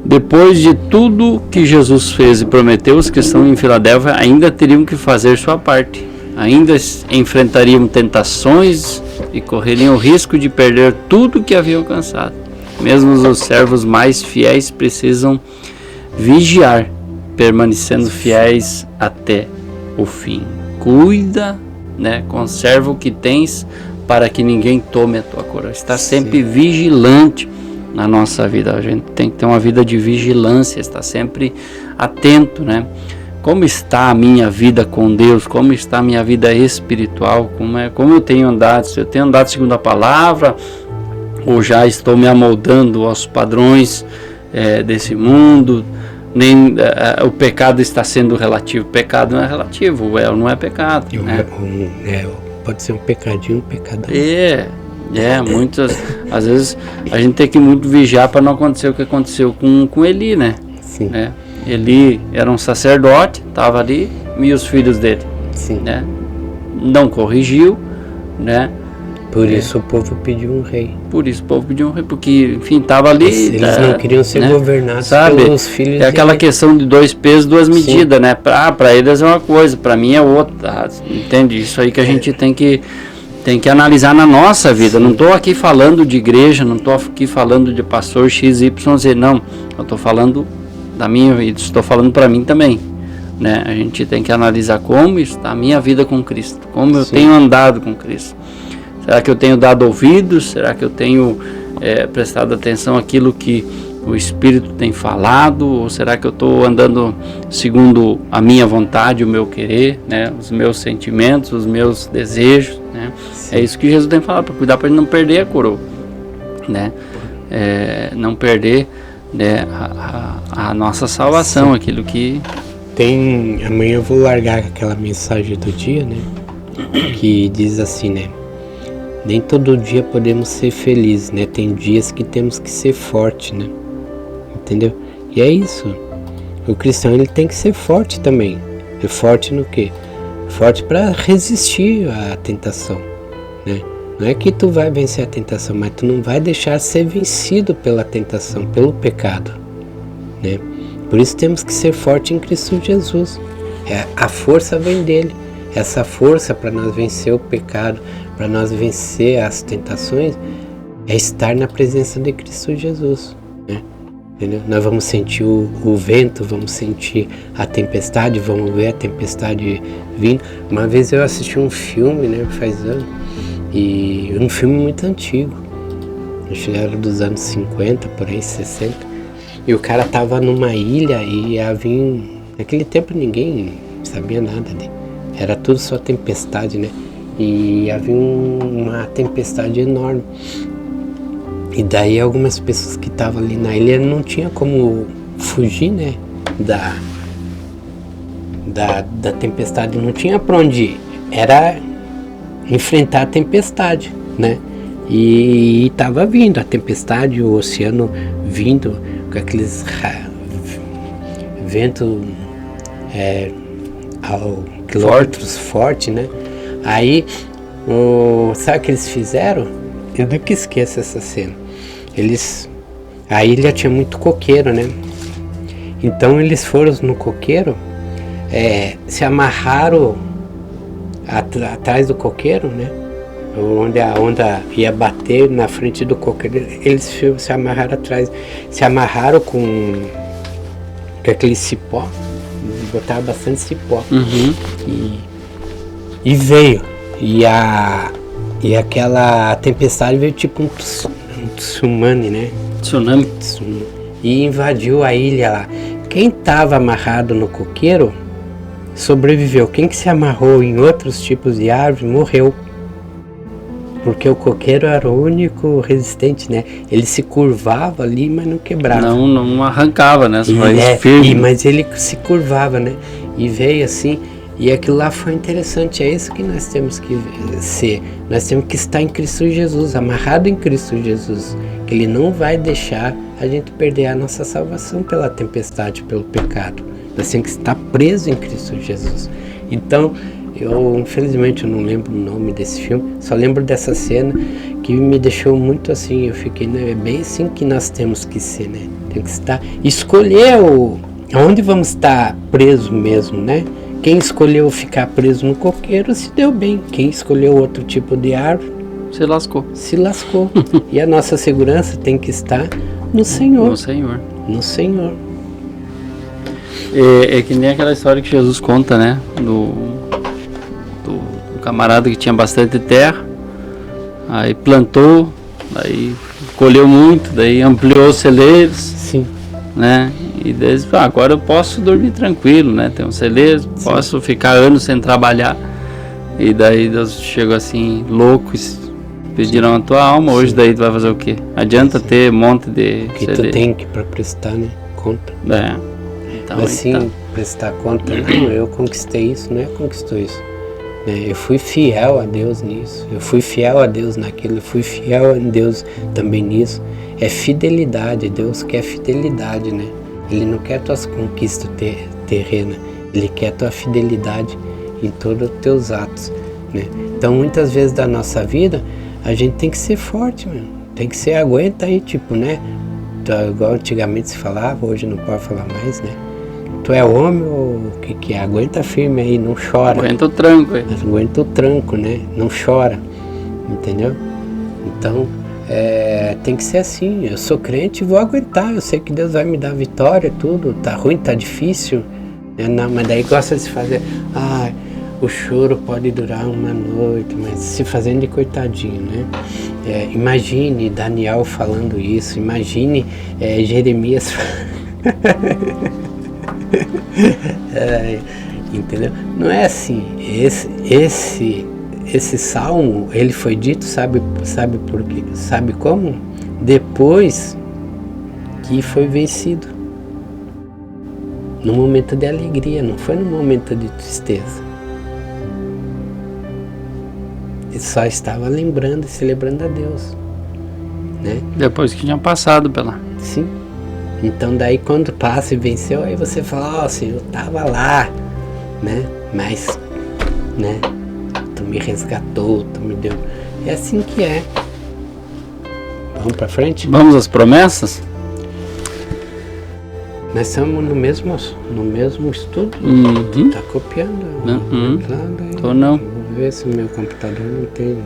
Depois de tudo que Jesus fez e prometeu, os cristãos em Filadélfia ainda teriam que fazer sua parte. Ainda enfrentariam tentações e correriam o risco de perder tudo que haviam alcançado. Mesmo os servos mais fiéis precisam vigiar, permanecendo fiéis até o fim. Cuida, né? Conserva o que tens, para que ninguém tome a tua coroa. Está sempre vigilante na nossa vida. A gente tem que ter uma vida de vigilância, estar sempre atento, né? Como está a minha vida com Deus? Como está a minha vida espiritual? Como eu tenho andado? Se eu tenho andado segundo a palavra, ou já estou me amoldando aos padrões desse mundo? O pecado está sendo relativo. O pecado não é relativo, o não é pecado, né? Pode ser um pecadinho, um pecadão. Muitas, às vezes a gente tem que muito vigiar para não acontecer o que aconteceu com Eli, né? Sim. Né? Eli era um sacerdote, estava ali, e os filhos dele. Sim. Né? Não corrigiu, né? Por isso o povo pediu um rei. Porque, enfim, estava ali. Eles não queriam ser governados pelos filhos dele. É aquela questão de 2 pesos, 2 medidas, né? Para eles é uma coisa, para mim é outra. Entende? Isso aí que a gente tem que analisar na nossa vida. Não estou aqui falando de igreja, não estou aqui falando de pastor XYZ, não. Eu estou falando da minha vida, estou falando para mim também, né? A gente tem que analisar como está a minha vida com Cristo, como eu tenho andado com Cristo. Será que eu tenho dado ouvidos? Será que eu tenho prestado atenção àquilo que o Espírito tem falado? Ou será que eu estou andando segundo a minha vontade, o meu querer, né? Os meus sentimentos, os meus desejos, né? É isso que Jesus tem falado, para cuidar, para não perder a coroa, né? Não perder, né, a nossa salvação. Sim. Aquilo que... Amanhã eu vou largar aquela mensagem do dia, né? Que diz assim, né? Nem todo dia podemos ser felizes, né? Tem dias que temos que ser forte, né? Entendeu? E é isso. O cristão, ele tem que ser forte também. É forte no quê? Forte para resistir à tentação, né? Não é que tu vai vencer a tentação, mas tu não vai deixar ser vencido pela tentação, pelo pecado, né? Por isso temos que ser forte em Cristo Jesus. A força vem dele. Essa força para nós vencer o pecado, para nós vencer as tentações, é estar na presença de Cristo Jesus, né? Entendeu? Nós vamos sentir o vento, vamos sentir a tempestade, vamos ver a tempestade vindo. Uma vez eu assisti um filme, né, faz anos, e um filme muito antigo, acho que era dos anos 50, por aí, 60, e o cara tava numa ilha e havia, naquele tempo ninguém sabia nada era tudo só tempestade, né? E havia uma tempestade enorme. E daí algumas pessoas que estavam ali na ilha não tinha como fugir, né? Da tempestade, não tinha para onde ir. Era enfrentar a tempestade, né? E estava vindo a tempestade, o oceano vindo com aqueles ventos ao quilômetros forte, né? Aí, sabe o que eles fizeram? Eu nunca esqueço essa cena. A ilha tinha muito coqueiro, né? Então eles foram no coqueiro, se amarraram atrás do coqueiro, né? Onde a onda ia bater na frente do coqueiro, eles se amarraram atrás, se amarraram com aquele cipó, botaram bastante cipó. Uhum. E veio, e aquela tempestade veio tipo um tsunami, né? Tsunami. E invadiu a ilha lá. Quem estava amarrado no coqueiro sobreviveu. Quem que se amarrou em outros tipos de árvore morreu. Porque o coqueiro era o único resistente, né? Ele se curvava ali, mas não quebrava. Não arrancava, né? Firme. Mas ele se curvava, né? E veio assim, e aquilo lá foi interessante. É isso que nós temos que ser. Nós temos que estar em Cristo Jesus, amarrado em Cristo Jesus. Que Ele não vai deixar a gente perder a nossa salvação pela tempestade, pelo pecado. Nós temos que estar preso em Cristo Jesus. Então, infelizmente eu não lembro o nome desse filme, só lembro dessa cena que me deixou muito assim, eu fiquei, né, é bem assim que nós temos que ser, né? Tem que escolher onde vamos estar presos mesmo, né? Quem escolheu ficar preso no coqueiro se deu bem, quem escolheu outro tipo de árvore se lascou. E a nossa segurança tem que estar no Senhor. No Senhor. É que nem aquela história que Jesus conta, né? Do camarada que tinha bastante terra, aí plantou, aí colheu muito, daí ampliou os celeiros. Sim. Né? E daí agora eu posso dormir tranquilo, né? Tem um celeiro, sim, posso ficar anos sem trabalhar. E daí Deus chegou assim, loucos, pediram a tua alma, hoje, sim, daí tu vai fazer o quê? Adianta, sim, ter um monte de que celeiro. Tu tem que para prestar, né? Conta. Então, mas sim, prestar conta, não, eu conquistei isso, não é conquistou isso. Eu fui fiel a Deus nisso, eu fui fiel a Deus naquilo, eu fui fiel a Deus também nisso. É fidelidade, Deus quer fidelidade, né? Ele não quer tuas conquistas terrenas, Ele quer tua fidelidade em todos os teus atos, né? Então muitas vezes da nossa vida, a gente tem que ser forte, meu. Tem que ser, aguenta aí, tipo, né? Igual antigamente se falava, hoje não pode falar mais, né? Tu é homem ou o que é? Aguenta firme aí, não chora. Aguenta o tranco aí. Aguenta o tranco, né? Não chora, entendeu? Então, tem que ser assim. Eu sou crente e vou aguentar. Eu sei que Deus vai me dar vitória, tudo. Tá ruim, tá difícil. Não, mas daí gosta de se fazer. o choro pode durar uma noite, mas se fazendo de coitadinho, né? Imagine Daniel falando isso, imagine Jeremias entendeu? Não é assim. Esse salmo, ele foi dito, sabe por quê? Sabe como? Depois que foi vencido. No momento de alegria, não foi no momento de tristeza. Ele só estava lembrando e celebrando a Deus, né? Depois que tinha passado pela... Sim. Então daí quando passa e venceu, aí você fala, Senhor, eu estava lá, né? Mas, né? Tu me resgatou, tu me deu. É assim que é. Vamos pra frente? Vamos às promessas? Nós estamos no mesmo estudo. Uhum. Tá copiando. Tô não. Vou ver se o meu computador não tem.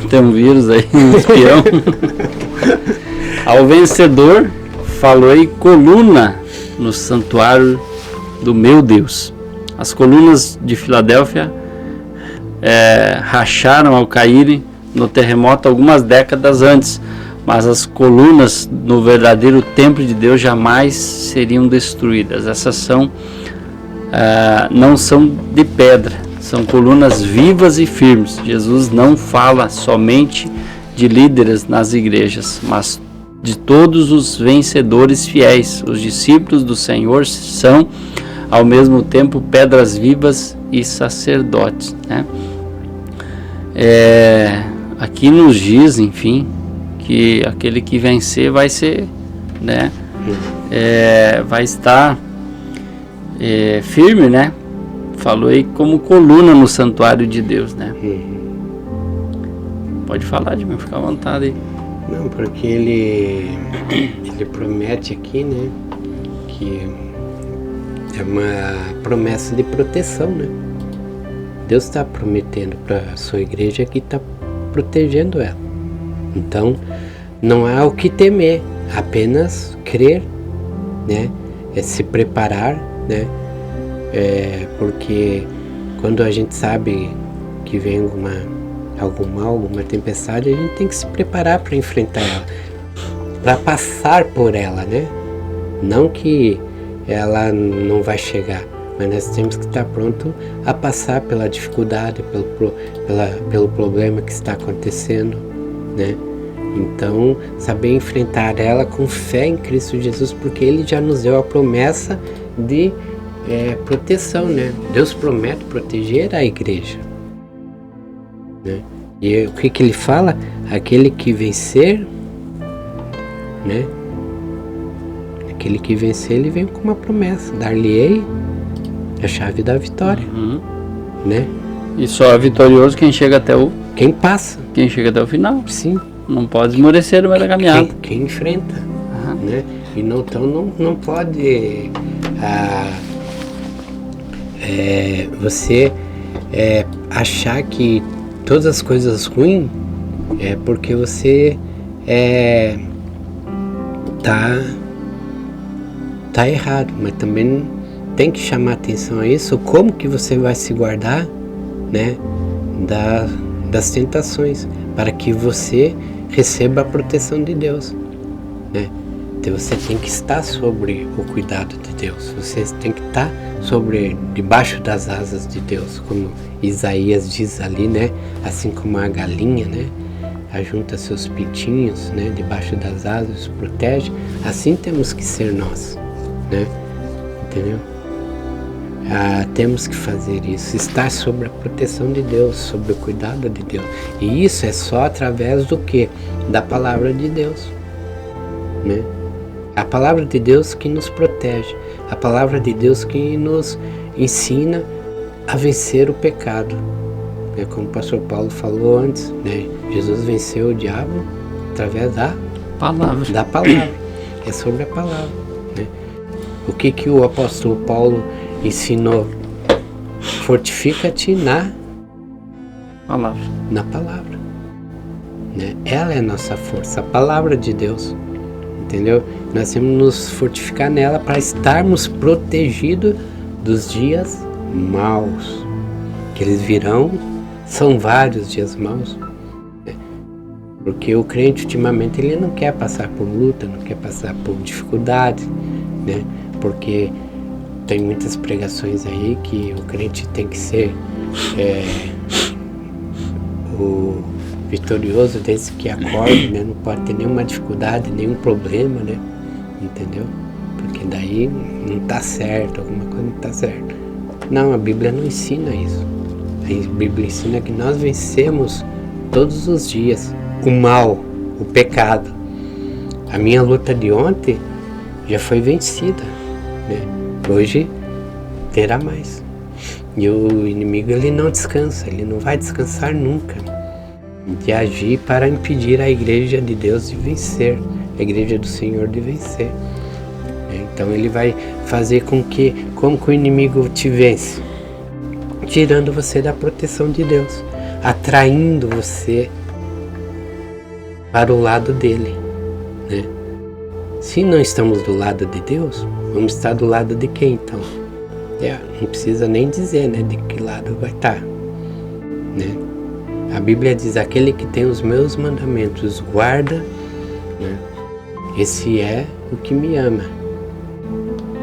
Tem um vírus aí, um espião. Ao vencedor falei coluna no santuário do meu Deus. As colunas de Filadélfia racharam ao caírem no terremoto algumas décadas antes, mas as colunas no verdadeiro templo de Deus jamais seriam destruídas. Essas não são de pedra, são colunas vivas e firmes. Jesus não fala somente de líderes nas igrejas, mas de todos os vencedores fiéis. Os discípulos do Senhor são, ao mesmo tempo, pedras vivas e sacerdotes, né? Aqui nos diz, enfim, que aquele que vencer vai ser, né? Vai estar firme, né? Falou aí como coluna no santuário de Deus, né? Pode falar, de mim, fica à vontade aí. Não, porque ele promete aqui, né? Que é uma promessa de proteção, né? Deus está prometendo para a sua igreja que está protegendo ela. Então, não há o que temer, apenas crer, né? Se preparar, né? Porque quando a gente sabe que vem algum mal, alguma tempestade, a gente tem que se preparar para enfrentar ela, para passar por ela, né? Não que ela não vai chegar, mas nós temos que estar pronto a passar pela dificuldade, pelo problema que está acontecendo, né? Então, saber enfrentar ela com fé em Cristo Jesus, porque Ele já nos deu a promessa de proteção, né? Deus promete proteger a igreja, né? E o que Ele fala? Aquele que vencer, né? Aquele que vencer, ele vem com uma promessa: dar-lhe-ei a chave da vitória, né? E só é vitorioso quem chega até quem passa, quem chega até o final. Sim. Não pode esmorecer no meio da caminhada. Quem enfrenta, né? E não pode você achar que todas as coisas ruins é porque você tá errado, mas também tem que chamar atenção a isso, como que você vai se guardar, né, das tentações, para que você receba a proteção de Deus, né? Então você tem que estar sobre o cuidado de Deus, você tem que estar debaixo das asas de Deus, como Isaías diz ali, né? Assim como a galinha, né, ajunta seus pintinhos, né, debaixo das asas, protege, assim temos que ser nós, né? Entendeu? Temos que fazer isso, estar sob a proteção de Deus, sob o cuidado de Deus. E isso é só através do quê? Da palavra de Deus, né? A palavra de Deus que nos protege, a palavra de Deus que nos ensina a vencer o pecado. Como o pastor Paulo falou antes, né? Jesus venceu o diabo através da palavra. É sobre a palavra, né? O que o apóstolo Paulo ensinou? Fortifica-te na palavra, né? Ela é a nossa força, a palavra de Deus, entendeu? Nós temos que nos fortificar nela para estarmos protegidos dos dias maus, que eles virão, são vários dias maus, né? Porque o crente ultimamente ele não quer passar por luta, não quer passar por dificuldade, né? Porque tem muitas pregações aí que o crente tem que ser o vitorioso desde que acorde, né? Não pode ter nenhuma dificuldade, nenhum problema, né? Entendeu? Porque daí não tá certo, alguma coisa não tá certo. Não, a Bíblia não ensina isso. A Bíblia ensina que nós vencemos todos os dias o mal, o pecado. A minha luta de ontem já foi vencida, né? Hoje terá mais. E o inimigo ele não descansa, ele não vai descansar nunca de agir para impedir a igreja de Deus de vencer, a igreja do Senhor de vencer. Então ele vai fazer com que, como que o inimigo te vence? Tirando você da proteção de Deus, atraindo você para o lado dele, né? Se não estamos do lado de Deus, vamos estar do lado de quem então? Não precisa nem dizer, né, de que lado vai estar, né? A Bíblia diz, aquele que tem os meus mandamentos guarda, né? Esse é o que me ama.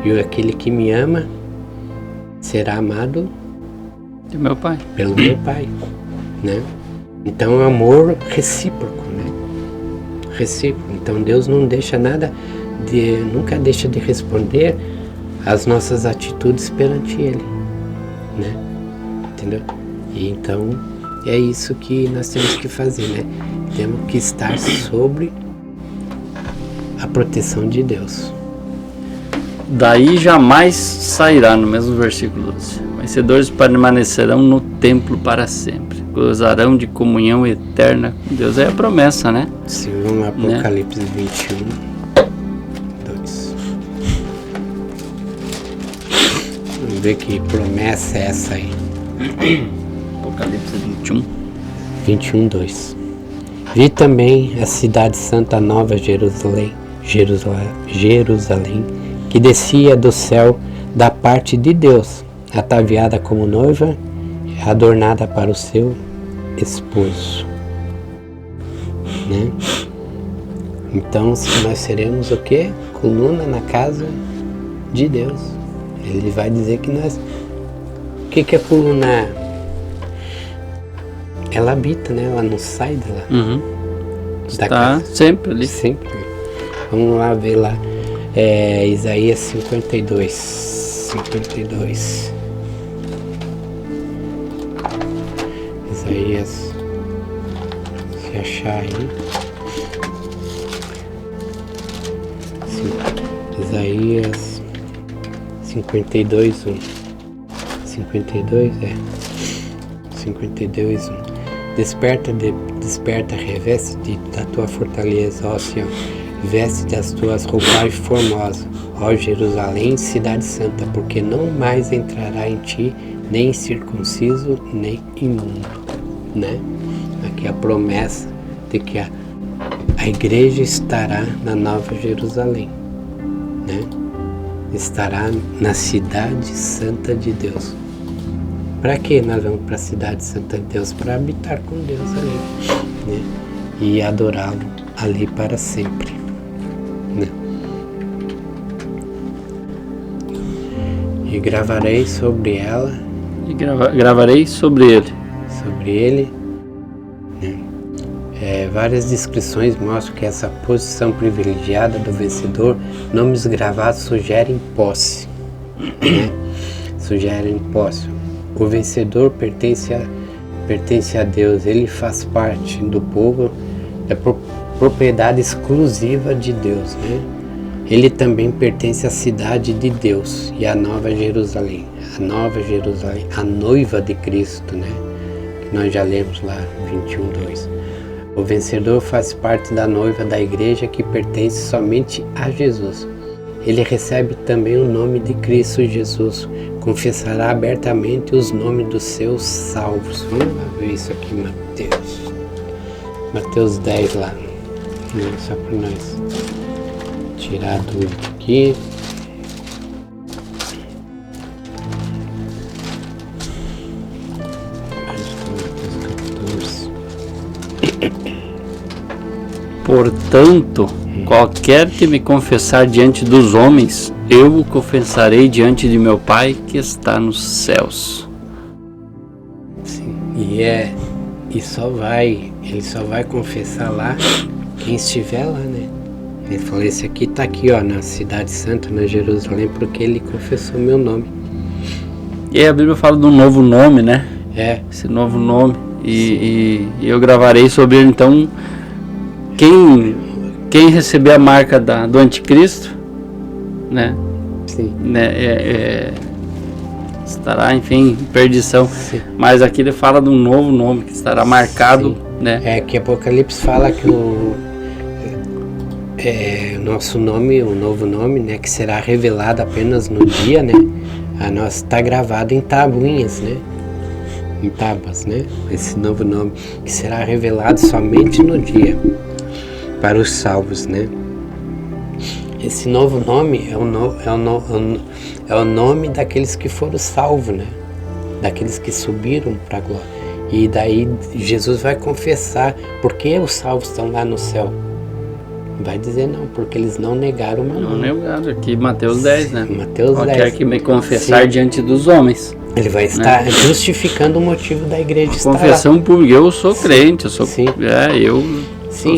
E aquele que me ama será amado de meu Pai. Pelo meu Pai, né? Então é amor recíproco, né? Recíproco. Então Deus não deixa nada nunca deixa de responder às nossas atitudes perante Ele, né? Entendeu? E então é isso que nós temos que fazer, né? Temos que estar sobre a proteção de Deus. Daí jamais sairá, no mesmo versículo 12. Vencedores permanecerão no templo para sempre. Gozarão de comunhão eterna com Deus. É a promessa, né? Sim, vamos lá, Apocalipse 21, 2. Vamos ver que promessa é essa aí. Apocalipse 21. 21, 2. Vi também a cidade santa nova Jerusalém, que descia do céu da parte de Deus, ataviada como noiva, adornada para o seu esposo, né? Então nós seremos o quê? Coluna na casa de Deus. Ele vai dizer que nós... O que é coluna? Ela habita, né? Ela não sai de lá. Uhum. Está sempre ali. Sempre. Vamos lá ver lá. Isaías 52. Isaías, se achar aí. Isaías 52, 1. 52, 52, 1. Desperta, reveste-te da tua fortaleza, ó Sião. Veste das tuas roupagens formosas, ó Jerusalém, cidade santa, porque não mais entrará em ti nem circunciso, nem imundo, né? Aqui a promessa de que a igreja estará na Nova Jerusalém, né? Estará na cidade santa de Deus. Para que nós vamos para a cidade santa de Deus? Para habitar com Deus ali, né? E adorá-lo ali para sempre, né? E gravarei sobre ela. E gravarei sobre ele. Sobre ele, né? Várias descrições mostram que essa posição privilegiada do vencedor, nomes gravados sugerem posse, né? Sugerem posse. O vencedor pertence a Deus, ele faz parte do povo, é propriedade exclusiva de Deus, né? Ele também pertence à cidade de Deus e à Nova Jerusalém, a noiva de Cristo, né? Que nós já lemos lá, 21:2. O vencedor faz parte da noiva da igreja que pertence somente a Jesus. Ele recebe também o nome de Cristo Jesus, confessará abertamente os nomes dos seus salvos. Vamos ver isso aqui em Mateus 10 lá, só para nós tirar a dúvida aqui. Portanto, qualquer que me confessar diante dos homens, eu o confessarei diante de meu Pai que está nos céus. Sim. E ele só vai confessar lá quem estiver lá, né? Ele falou, esse aqui tá aqui, ó, na Cidade Santa, na Jerusalém, porque ele confessou meu nome. E aí a Bíblia fala de um novo nome, né? Esse novo nome. E eu gravarei sobre ele. Então, quem receber a marca do anticristo, né? Sim. Né, estará, enfim, em perdição. Sim. Mas aqui ele fala de um novo nome que estará marcado, sim. né? Que Apocalipse fala que o nosso nome, o novo nome, né, que será revelado apenas no dia, né? A nossa está gravado em tabuinhas, né? Em tábuas, né? Esse novo nome que será revelado somente no dia para os salvos, né? Esse novo nome é o nome daqueles que foram salvos, né? Daqueles que subiram para a glória. E daí Jesus vai confessar por que os salvos estão lá no céu. Vai dizer não, porque eles não negaram o meu nome. Não negaram, aqui Mateus 10, né? Mateus 10. Qualquer que me confessar Sim. diante dos homens. Ele vai estar justificando o motivo da igreja estar lá. Confissão pública, eu sou crente, eu sou Sim.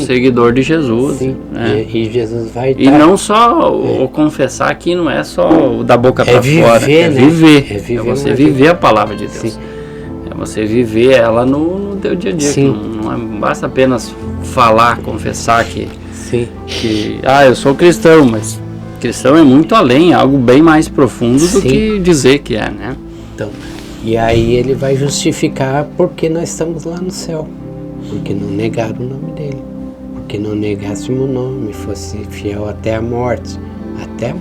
seguidor de Jesus. Sim. Né? E Jesus vai E não só o confessar aqui, não é só o da boca para fora. Né? É você viver a palavra de Deus. Sim. É você viver ela no teu dia a dia. Sim. Não basta apenas falar, confessar que eu sou cristão, mas cristão é muito além, é algo bem mais profundo do que dizer que é, né? Então, e aí ele vai justificar porque nós estamos lá no céu, porque não negaram o nome dele, porque não negássemos o nome, fosse fiel até a morte, né?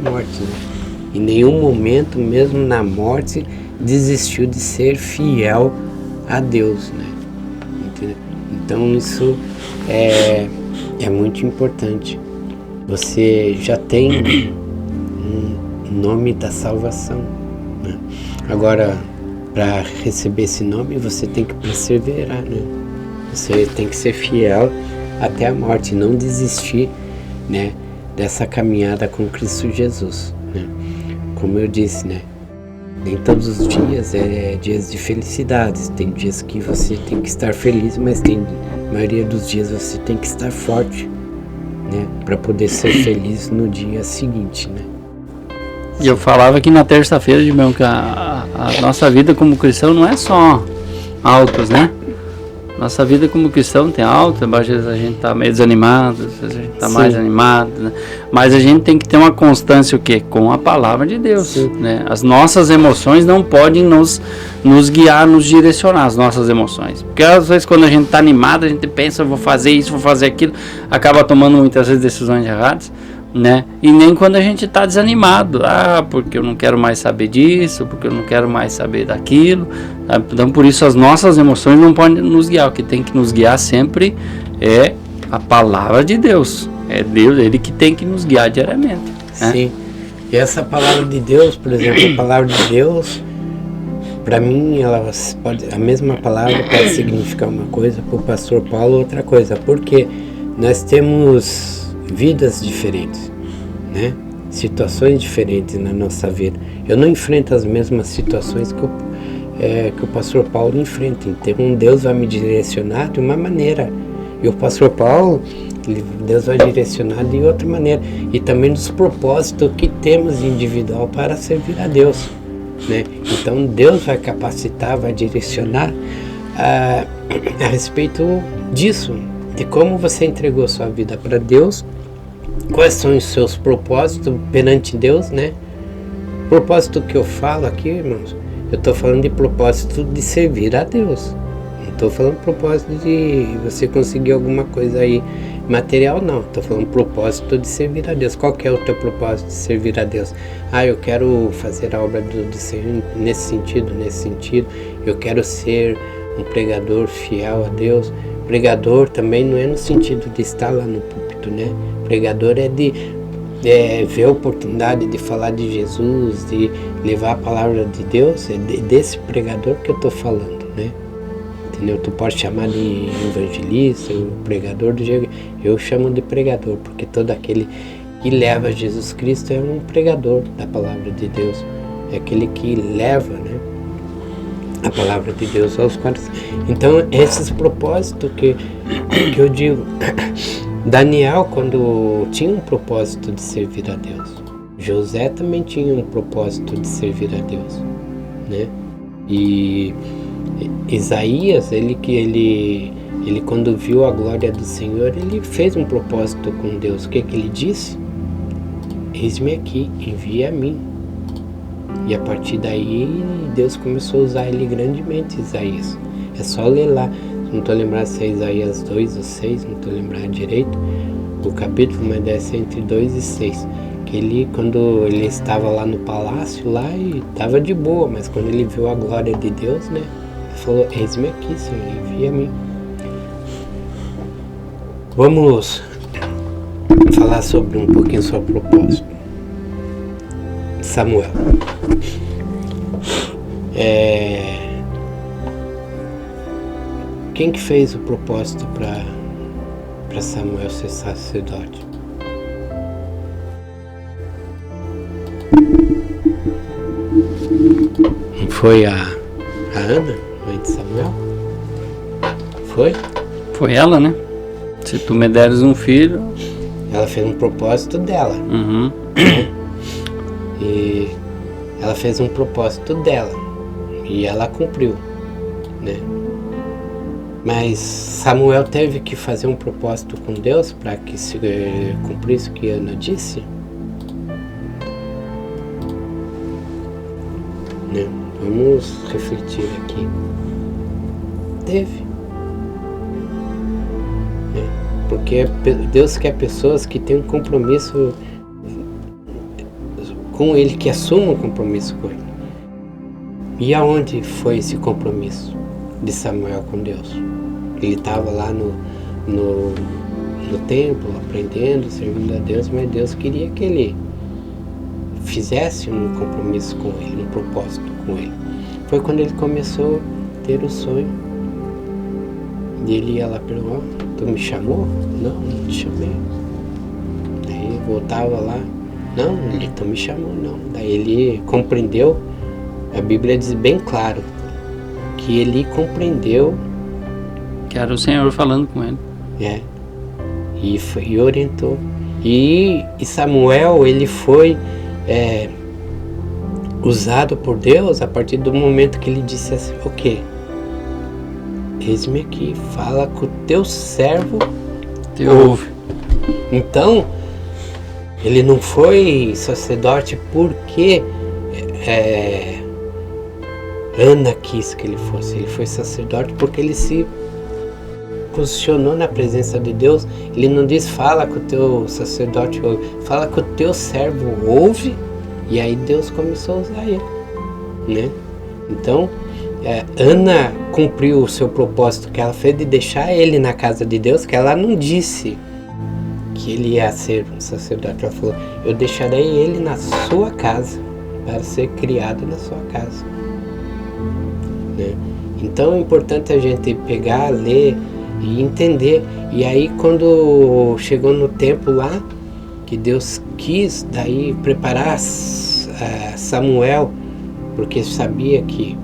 Em nenhum momento, mesmo na morte, desistiu de ser fiel a Deus, né? Entendeu? Então isso é muito importante. Você já tem um nome da salvação, né? Agora, para receber esse nome, você tem que perseverar, né? Você tem que ser fiel até a morte, não desistir, né, dessa caminhada com Cristo Jesus, né? Como eu disse, né? Nem todos os dias é dias de felicidades. Tem dias que você tem que estar feliz, mas a maioria dos dias você tem que estar forte, né? Para poder ser feliz no dia seguinte, né? E eu falava aqui na terça-feira de manhã que a nossa vida como cristão não é só altos, né? Nossa vida como cristão tem alto, às vezes a gente está meio desanimado, às vezes a gente está mais animado, né? Mas a gente tem que ter uma constância o quê? Com a palavra de Deus, né? As nossas emoções não podem nos guiar, nos direcionar, as nossas emoções. Porque às vezes quando a gente está animado, a gente pensa, vou fazer isso, vou fazer aquilo, acaba tomando muitas vezes decisões erradas, né? E nem quando a gente está desanimado, porque eu não quero mais saber disso, porque eu não quero mais saber daquilo, tá? Então por isso as nossas emoções não podem nos guiar. O que tem que nos guiar sempre é a palavra de Deus. É Deus, Ele que tem que nos guiar diariamente, né? Sim, e essa palavra de Deus, por exemplo, a palavra de Deus, para mim, a mesma palavra pode significar uma coisa, para o pastor Paulo outra coisa, porque nós temos vidas diferentes, né? Situações diferentes na nossa vida. Eu não enfrento as mesmas situações que o pastor Paulo enfrenta. Então Deus vai me direcionar de uma maneira, e o pastor Paulo, Deus vai direcionar de outra maneira, e também dos propósitos que temos individual para servir a Deus, né? Então Deus vai capacitar, vai direcionar a respeito disso, de como você entregou sua vida para Deus, quais são os seus propósitos perante Deus, né? Propósito que eu falo aqui, irmãos, eu estou falando de propósito de servir a Deus. Não estou falando propósito de você conseguir alguma coisa aí material, não. Estou falando propósito de servir a Deus. Qual que é o teu propósito de servir a Deus? Eu quero fazer a obra do Senhor nesse sentido. Eu quero ser um pregador fiel a Deus. Pregador também não é no sentido de estar lá no púlpito, né? Pregador é de ver a oportunidade de falar de Jesus, de levar a palavra de Deus. É desse pregador que eu estou falando, né? entendeu? Tu pode chamar de evangelista, o pregador do jeito. Eu chamo de pregador, porque todo aquele que leva Jesus Cristo é um pregador da palavra de Deus. É aquele que leva, né, a palavra de Deus aos quadros. Então, esses propósitos que eu digo, Daniel, quando tinha um propósito de servir a Deus, José também tinha um propósito de servir a Deus, né? E Isaías, ele quando viu a glória do Senhor, ele fez um propósito com Deus. O que ele disse? Eis-me aqui, envia a mim. E a partir daí, Deus começou a usar ele grandemente, Isaías. É só ler lá, não estou lembrado se é Isaías 2 ou 6, não estou lembrado direito o capítulo, mas deve ser entre 2 e 6. Que ele, quando ele estava lá no palácio, lá, e estava de boa, mas quando ele viu a glória de Deus, né, ele falou, eis-me aqui, Senhor, envia a mim. Vamos falar sobre um pouquinho sobre o propósito. Samuel. Quem que fez o propósito para Samuel ser sacerdote? Foi a Ana, mãe de Samuel? Foi? Foi ela, né? Se tu me deres um filho... Ela fez um propósito dela. Uhum. E ela fez um propósito dela. E ela cumpriu, né? Mas Samuel teve que fazer um propósito com Deus para que se cumprisse o que Ana disse? Né? Vamos refletir aqui. Teve. Né? Porque Deus quer pessoas que têm um compromisso com Ele, que assumam um compromisso com Ele. E aonde foi esse compromisso de Samuel com Deus? Ele estava lá no templo, aprendendo, servindo a Deus, mas Deus queria que ele fizesse um compromisso com Ele, um propósito com Ele. Foi quando ele começou a ter o sonho. E ele ia lá perguntar, tu me chamou? Não te chamei. Daí voltava lá, não, tu me chamou, não. Daí ele compreendeu, a Bíblia diz bem claro, que ele compreendeu que era o Senhor falando com ele. E orientou. E Samuel, ele foi usado por Deus a partir do momento que ele disse assim, o quê? Eis-me aqui, fala com o teu servo te ouve. Então, ele não foi sacerdote porque Ana quis que ele fosse. Ele foi sacerdote porque ele se posicionou na presença de Deus. Ele não diz, fala com o teu sacerdote ouve, fala com o teu servo ouve, e aí Deus começou a usar ele, né? Então, Ana cumpriu o seu propósito que ela fez de deixar ele na casa de Deus, que ela não disse que ele ia ser um sacerdote. Ela falou, eu deixarei ele na sua casa, para ser criado na sua casa, né? Então é importante a gente pegar, ler e entender. E aí quando chegou no tempo lá, que Deus quis daí preparar Samuel, porque sabia que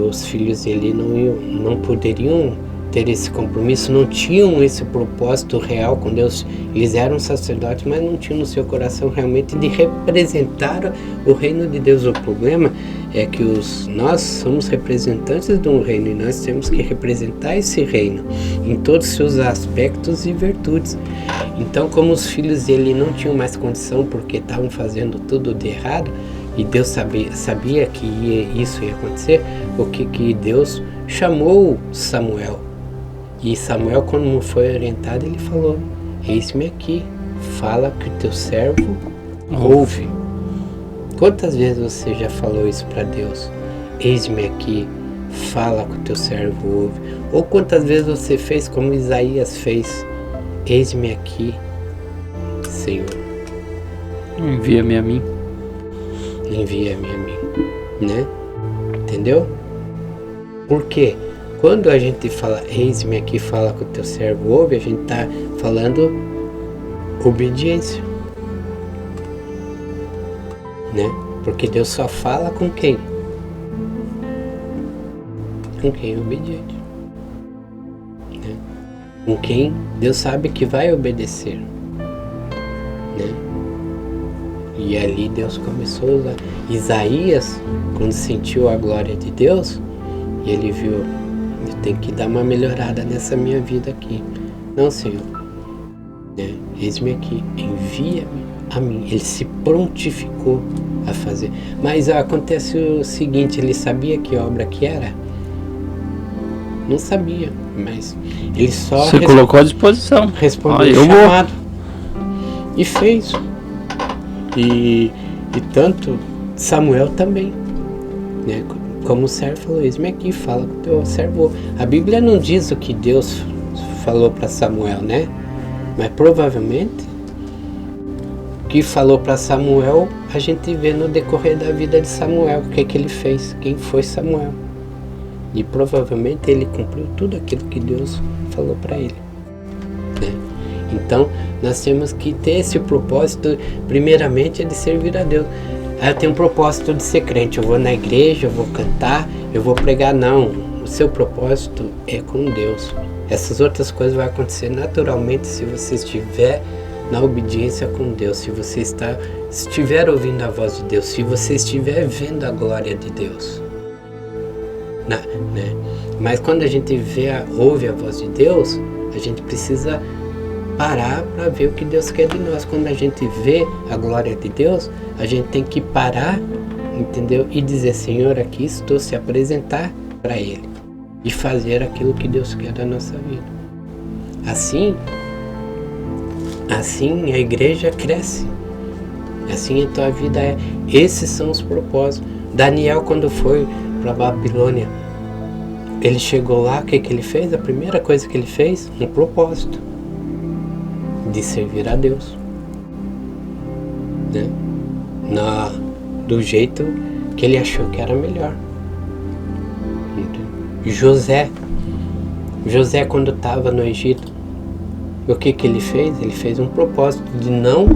os filhos dele não poderiam ter esse compromisso, não tinham esse propósito real com Deus. Eles eram sacerdotes, mas não tinham no seu coração realmente de representar o reino de Deus. O problema é que nós somos representantes de um reino e nós temos que representar esse reino em todos os seus aspectos e virtudes. Então, como os filhos dele não tinham mais condição porque estavam fazendo tudo de errado, e Deus sabia que isso ia acontecer, o que Deus chamou Samuel. E Samuel, quando foi orientado, ele falou, eis-me aqui, fala que o teu servo ouve. Quantas vezes você já falou isso para Deus? Eis-me aqui, fala que o teu servo ouve. Ou quantas vezes você fez como Isaías fez? Eis-me aqui, Senhor. Envia-me a mim. Envia-me a mim, né? Entendeu? Por quê? quando a gente fala, eis-me aqui, fala com o teu servo, ouve, a gente está falando obediência, né? Porque Deus só fala com quem? Com quem é obediente, né? Com quem Deus sabe que vai obedecer, né? E ali Deus começou a usar. Isaías, quando sentiu a glória de Deus, e ele viu, eu tenho que dar uma melhorada nessa minha vida aqui. Não, Senhor, né? Eis-me aqui, envia-me a mim. Ele se prontificou a fazer. Mas acontece o seguinte, ele sabia que obra que era? Não sabia, mas ele só se colocou à disposição. Respondeu o chamado e fez. E tanto Samuel também, né? Como o servo falou, eis-me aqui, fala com o teu servo. A Bíblia não diz o que Deus falou para Samuel, né? Mas provavelmente o que falou para Samuel, a gente vê no decorrer da vida de Samuel, o que ele fez, quem foi Samuel. E provavelmente ele cumpriu tudo aquilo que Deus falou para ele, né? Então, nós temos que ter esse propósito, primeiramente, é de servir a Deus. Eu tenho um propósito de ser crente, eu vou na igreja, eu vou cantar, eu vou pregar. Não, o seu propósito é com Deus. Essas outras coisas vão acontecer naturalmente se você estiver na obediência com Deus, se você estiver ouvindo a voz de Deus, se você estiver vendo a glória de Deus. Né? Mas quando a gente ouve a voz de Deus, a gente precisa parar para ver o que Deus quer de nós. Quando a gente vê a glória de Deus, a gente tem que parar, entendeu? E dizer, Senhor, aqui estou, se apresentar para Ele e fazer aquilo que Deus quer da nossa vida. Assim a igreja cresce. Assim a tua vida é. Esses são os propósitos. Daniel, quando foi para Babilônia, ele chegou lá, o que ele fez? A primeira coisa que ele fez, um propósito de servir a Deus, né? Do jeito que ele achou que era melhor. José, quando estava no Egito, o que ele fez? Ele fez um propósito de não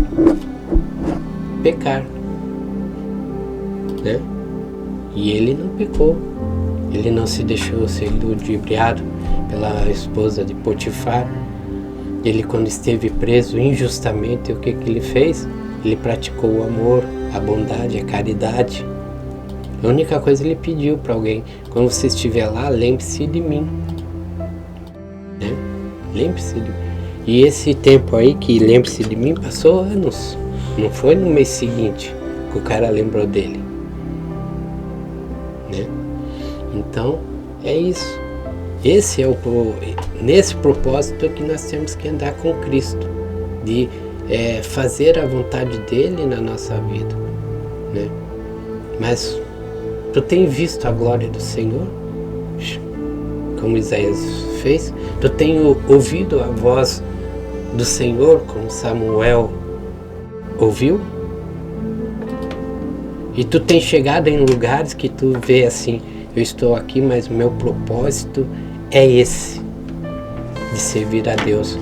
pecar, né? E ele não pecou, ele não se deixou ser ludibriado pela esposa de Potifar. Ele, quando esteve preso injustamente, o que ele fez? Ele praticou o amor, a bondade, a caridade. A única coisa ele pediu para alguém, quando você estiver lá, lembre-se de mim, né? Lembre-se de mim. E esse tempo aí que lembre-se de mim, passou anos. Não foi no mês seguinte que o cara lembrou dele, né? Então, é isso. Esse é nesse propósito que nós temos que andar com Cristo, de fazer a vontade dele na nossa vida, né? Mas tu tem visto a glória do Senhor, como Isaías fez? Tu tem ouvido a voz do Senhor, como Samuel ouviu? E tu tem chegado em lugares que tu vê assim, eu estou aqui, mas o meu propósito é esse, de servir a Deus.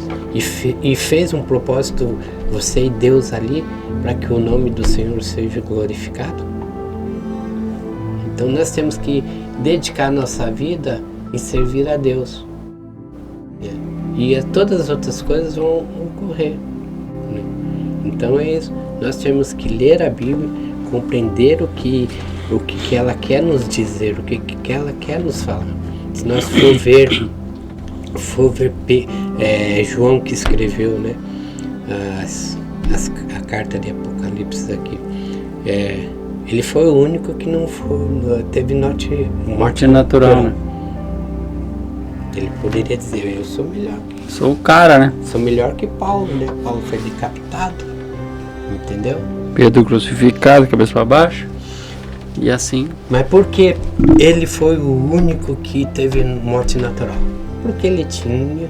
E fez um propósito, você e Deus ali, para que o nome do Senhor seja glorificado. Então nós temos que dedicar nossa vida em servir a Deus, né? E todas as outras coisas vão ocorrer, né? Então é isso, nós temos que ler a Bíblia, compreender o que ela quer nos dizer, o que ela quer nos falar. Se nós for ver João, que escreveu, né, a carta de Apocalipse aqui, ele foi o único que não teve morte natural, né? Ele poderia dizer, eu sou melhor. Sou o cara, né? Sou melhor que Paulo, né? Paulo foi decapitado, entendeu? Pedro crucificado, cabeça para baixo. E assim. Mas por que ele foi o único que teve morte natural? Porque ele tinha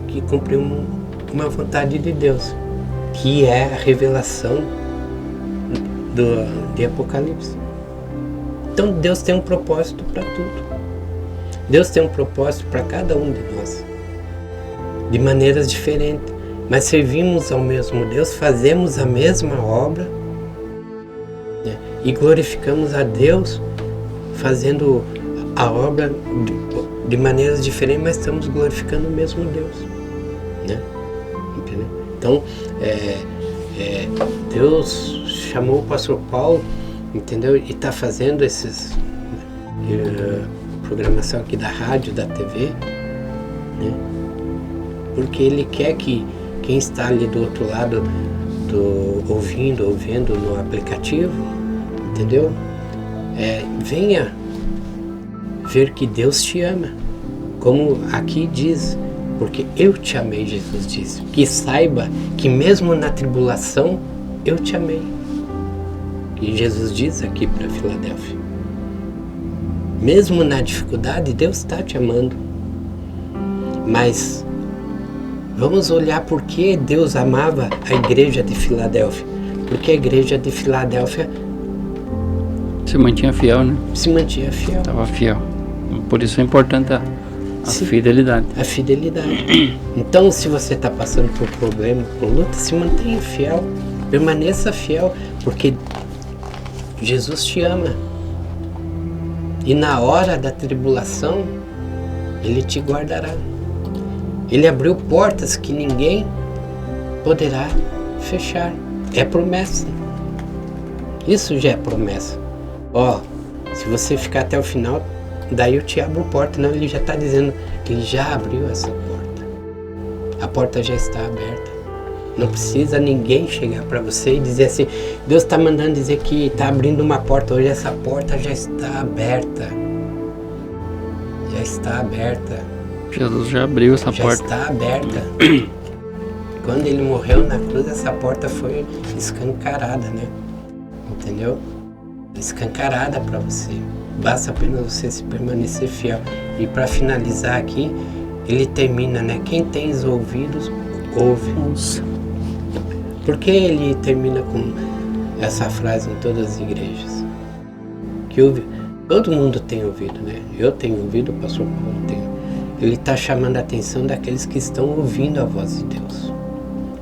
que cumprir uma vontade de Deus, que é a revelação de Apocalipse. Então Deus tem um propósito para tudo. Deus tem um propósito para cada um de nós, de maneiras diferentes, mas servimos ao mesmo Deus, fazemos a mesma obra, né? E glorificamos a Deus fazendo a obra de maneiras diferentes, mas estamos glorificando o mesmo Deus, né? Entendeu? Então, Deus chamou o pastor Paulo, entendeu? E está fazendo esses programação aqui da rádio, da TV, né? Porque ele quer que quem está ali do outro lado ouvindo no aplicativo, entendeu? Venha ver que Deus te ama, como aqui diz, porque eu te amei, Jesus disse. Que saiba que mesmo na tribulação eu te amei. E Jesus diz aqui para Filadélfia, mesmo na dificuldade, Deus está te amando. Mas vamos olhar por que Deus amava a igreja de Filadélfia. Porque a igreja de Filadélfia se mantinha fiel, né? Se mantinha fiel. Estava fiel. Por isso é importante a fidelidade. A fidelidade. Então, se você está passando por problema, por luta, se mantenha fiel. Permaneça fiel, porque Jesus te ama. E na hora da tribulação, Ele te guardará. Ele abriu portas que ninguém poderá fechar. É promessa. Isso já é promessa. Se você ficar até o final, daí eu te abro porta. Não, Ele já está dizendo que Ele já abriu essa porta. A porta já está aberta. Não precisa ninguém chegar para você e dizer assim, Deus está mandando dizer que está abrindo uma porta. Hoje essa porta já está aberta. Já está aberta. Jesus já abriu essa porta. Já está aberta. Quando Ele morreu na cruz, essa porta foi escancarada, né? Entendeu? Escancarada para você. Basta apenas você se permanecer fiel. E para finalizar aqui, ele termina, né? Quem tem os ouvidos, ouve. Nossa. Por que ele termina com essa frase em todas as igrejas? Que ouve, todo mundo tem ouvido, né? Eu tenho ouvido, o pastor Paulo tem. Ele está chamando a atenção daqueles que estão ouvindo a voz de Deus,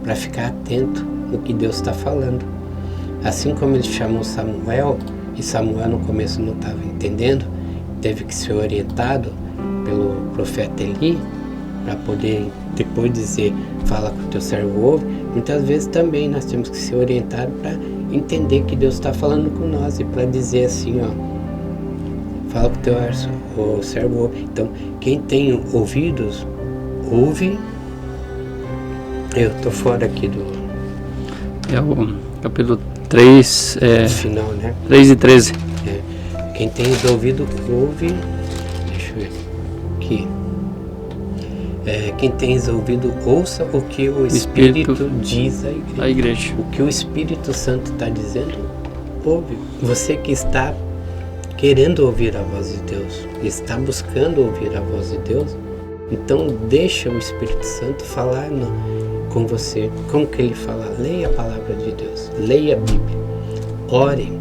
para ficar atento no que Deus está falando. Assim como ele chamou Samuel, e Samuel no começo não estava entendendo, teve que ser orientado pelo profeta Eli, para poder depois dizer, fala com o teu servo ouve. Muitas vezes também nós temos que ser orientados para entender que Deus está falando com nós e para dizer assim, fala com o teu servo ouve. Então, quem tem ouvidos, ouve. Eu estou fora aqui do... É o capítulo 3, final, né? 3 e 13. Quem tem os ouvidos, ouve. Deixa eu ver aqui. Quem tem os ouvidos, ouça o que o Espírito diz à igreja. O que o Espírito Santo está dizendo, ouve. Você que está querendo ouvir a voz de Deus, está buscando ouvir a voz de Deus, então deixa o Espírito Santo falar com você. Como que ele fala? Leia a palavra de Deus, leia a Bíblia, ore,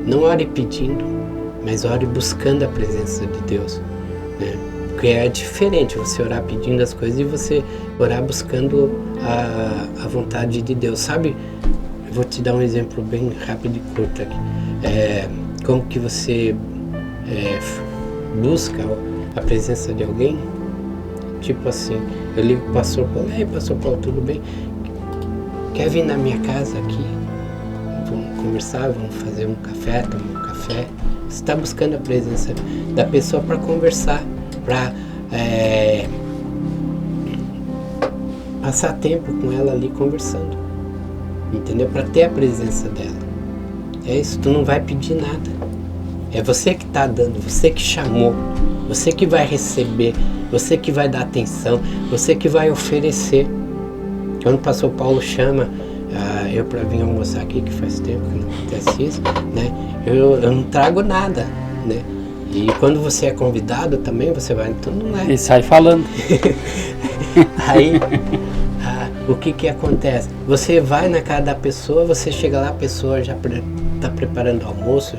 não ore pedindo, mas ore buscando a presença de Deus, né? Porque é diferente você orar pedindo as coisas e você orar buscando a vontade de Deus, sabe? Eu vou te dar um exemplo bem rápido e curto aqui. Como que você busca a presença de alguém? Tipo assim, eu ligo pro pastor Paulo, pastor Paulo, tudo bem? Quer vir na minha casa aqui? Vamos conversar, vamos fazer um café, tomar um café. Você está buscando a presença da pessoa para conversar, para passar tempo com ela ali conversando, entendeu? Para ter a presença dela. É isso, tu não vai pedir nada. É você que está dando, você que chamou, você que vai receber, você que vai dar atenção, você que vai oferecer. Quando o pastor Paulo chama eu para vir almoçar aqui, que faz tempo que não acontece isso, né? Eu não trago nada, né? E quando você é convidado também, você vai, então não é. E sai falando. Aí, o que acontece? Você vai na casa da pessoa, você chega lá, a pessoa já está preparando o almoço,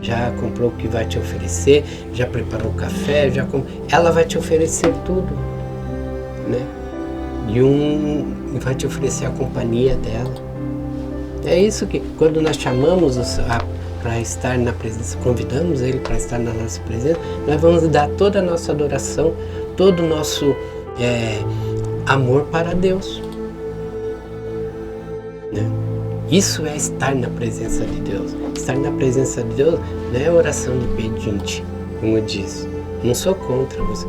já comprou o que vai te oferecer, já preparou o café, ela vai te oferecer tudo, né? E vai te oferecer a companhia dela. É isso que, quando nós chamamos para estar na presença, convidamos ele para estar na nossa presença, nós vamos dar toda a nossa adoração, todo o nosso amor para Deus, né? Isso é estar na presença de Deus. Estar na presença de Deus não é oração de pedinte, como eu disse. Não sou contra você.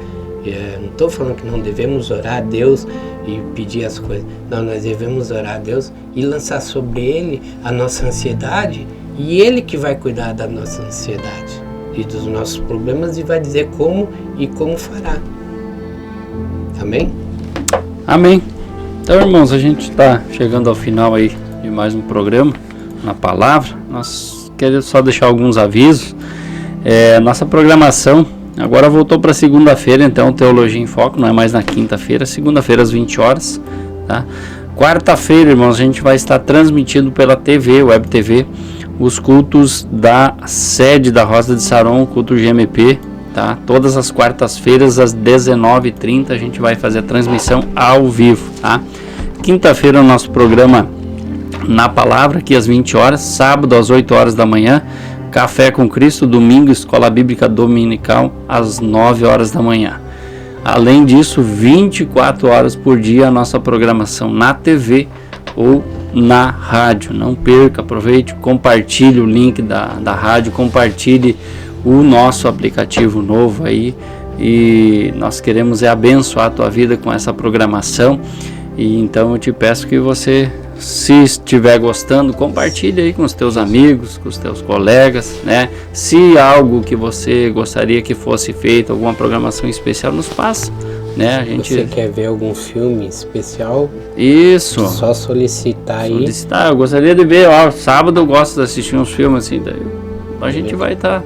Não estou falando que não devemos orar a Deus e pedir as coisas. Não, nós devemos orar a Deus e lançar sobre Ele a nossa ansiedade, e Ele que vai cuidar da nossa ansiedade e dos nossos problemas e vai dizer como e como fará. Amém? Amém. Então, irmãos, a gente está chegando ao final aí de mais um programa na palavra. Nós queremos só deixar alguns avisos. Nossa programação agora voltou para segunda-feira, então Teologia em Foco, não é mais na quinta-feira, segunda-feira às 20 horas, tá? Quarta-feira, irmãos, a gente vai estar transmitindo pela TV, Web TV, os cultos da sede da Rosa de Saron, culto GMP, tá? Todas as quartas-feiras às 19h30 a gente vai fazer a transmissão ao vivo, tá? Quinta-feira o nosso programa Na Palavra, aqui às 20 horas, sábado às 8 horas da manhã, Café com Cristo, domingo, Escola Bíblica Dominical, às 9 horas da manhã. Além disso, 24 horas por dia a nossa programação na TV ou na rádio. Não perca, aproveite, compartilhe o link da rádio, compartilhe o nosso aplicativo novo aí, e nós queremos abençoar a tua vida com essa programação. E então eu te peço que você, se estiver gostando, compartilhe aí com os teus amigos, com os teus colegas, né? Se algo que você gostaria que fosse feito, alguma programação especial, nos passa, né? A gente... Você quer ver algum filme especial? Isso. Só solicitar aí. Eu gostaria de ver, sábado eu gosto de assistir uns filmes assim, daí a gente vai estar,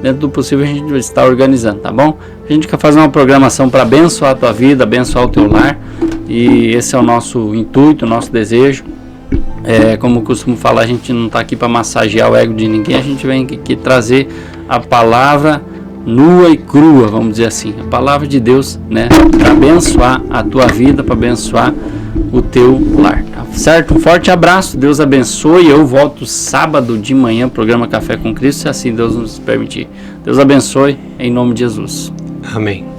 dentro do possível, a gente vai estar organizando, tá bom? A gente quer fazer uma programação para abençoar a tua vida, abençoar o teu lar, e esse é o nosso intuito, o nosso desejo. Como eu costumo falar, a gente não está aqui para massagear o ego de ninguém, a gente vem aqui trazer a palavra nua e crua, vamos dizer assim, a palavra de Deus, né, para abençoar a tua vida, para abençoar o teu lar, tá certo? Um forte abraço, Deus abençoe. Eu volto sábado de manhã, programa Café com Cristo, se assim Deus nos permitir. Deus abençoe, em nome de Jesus. Amém.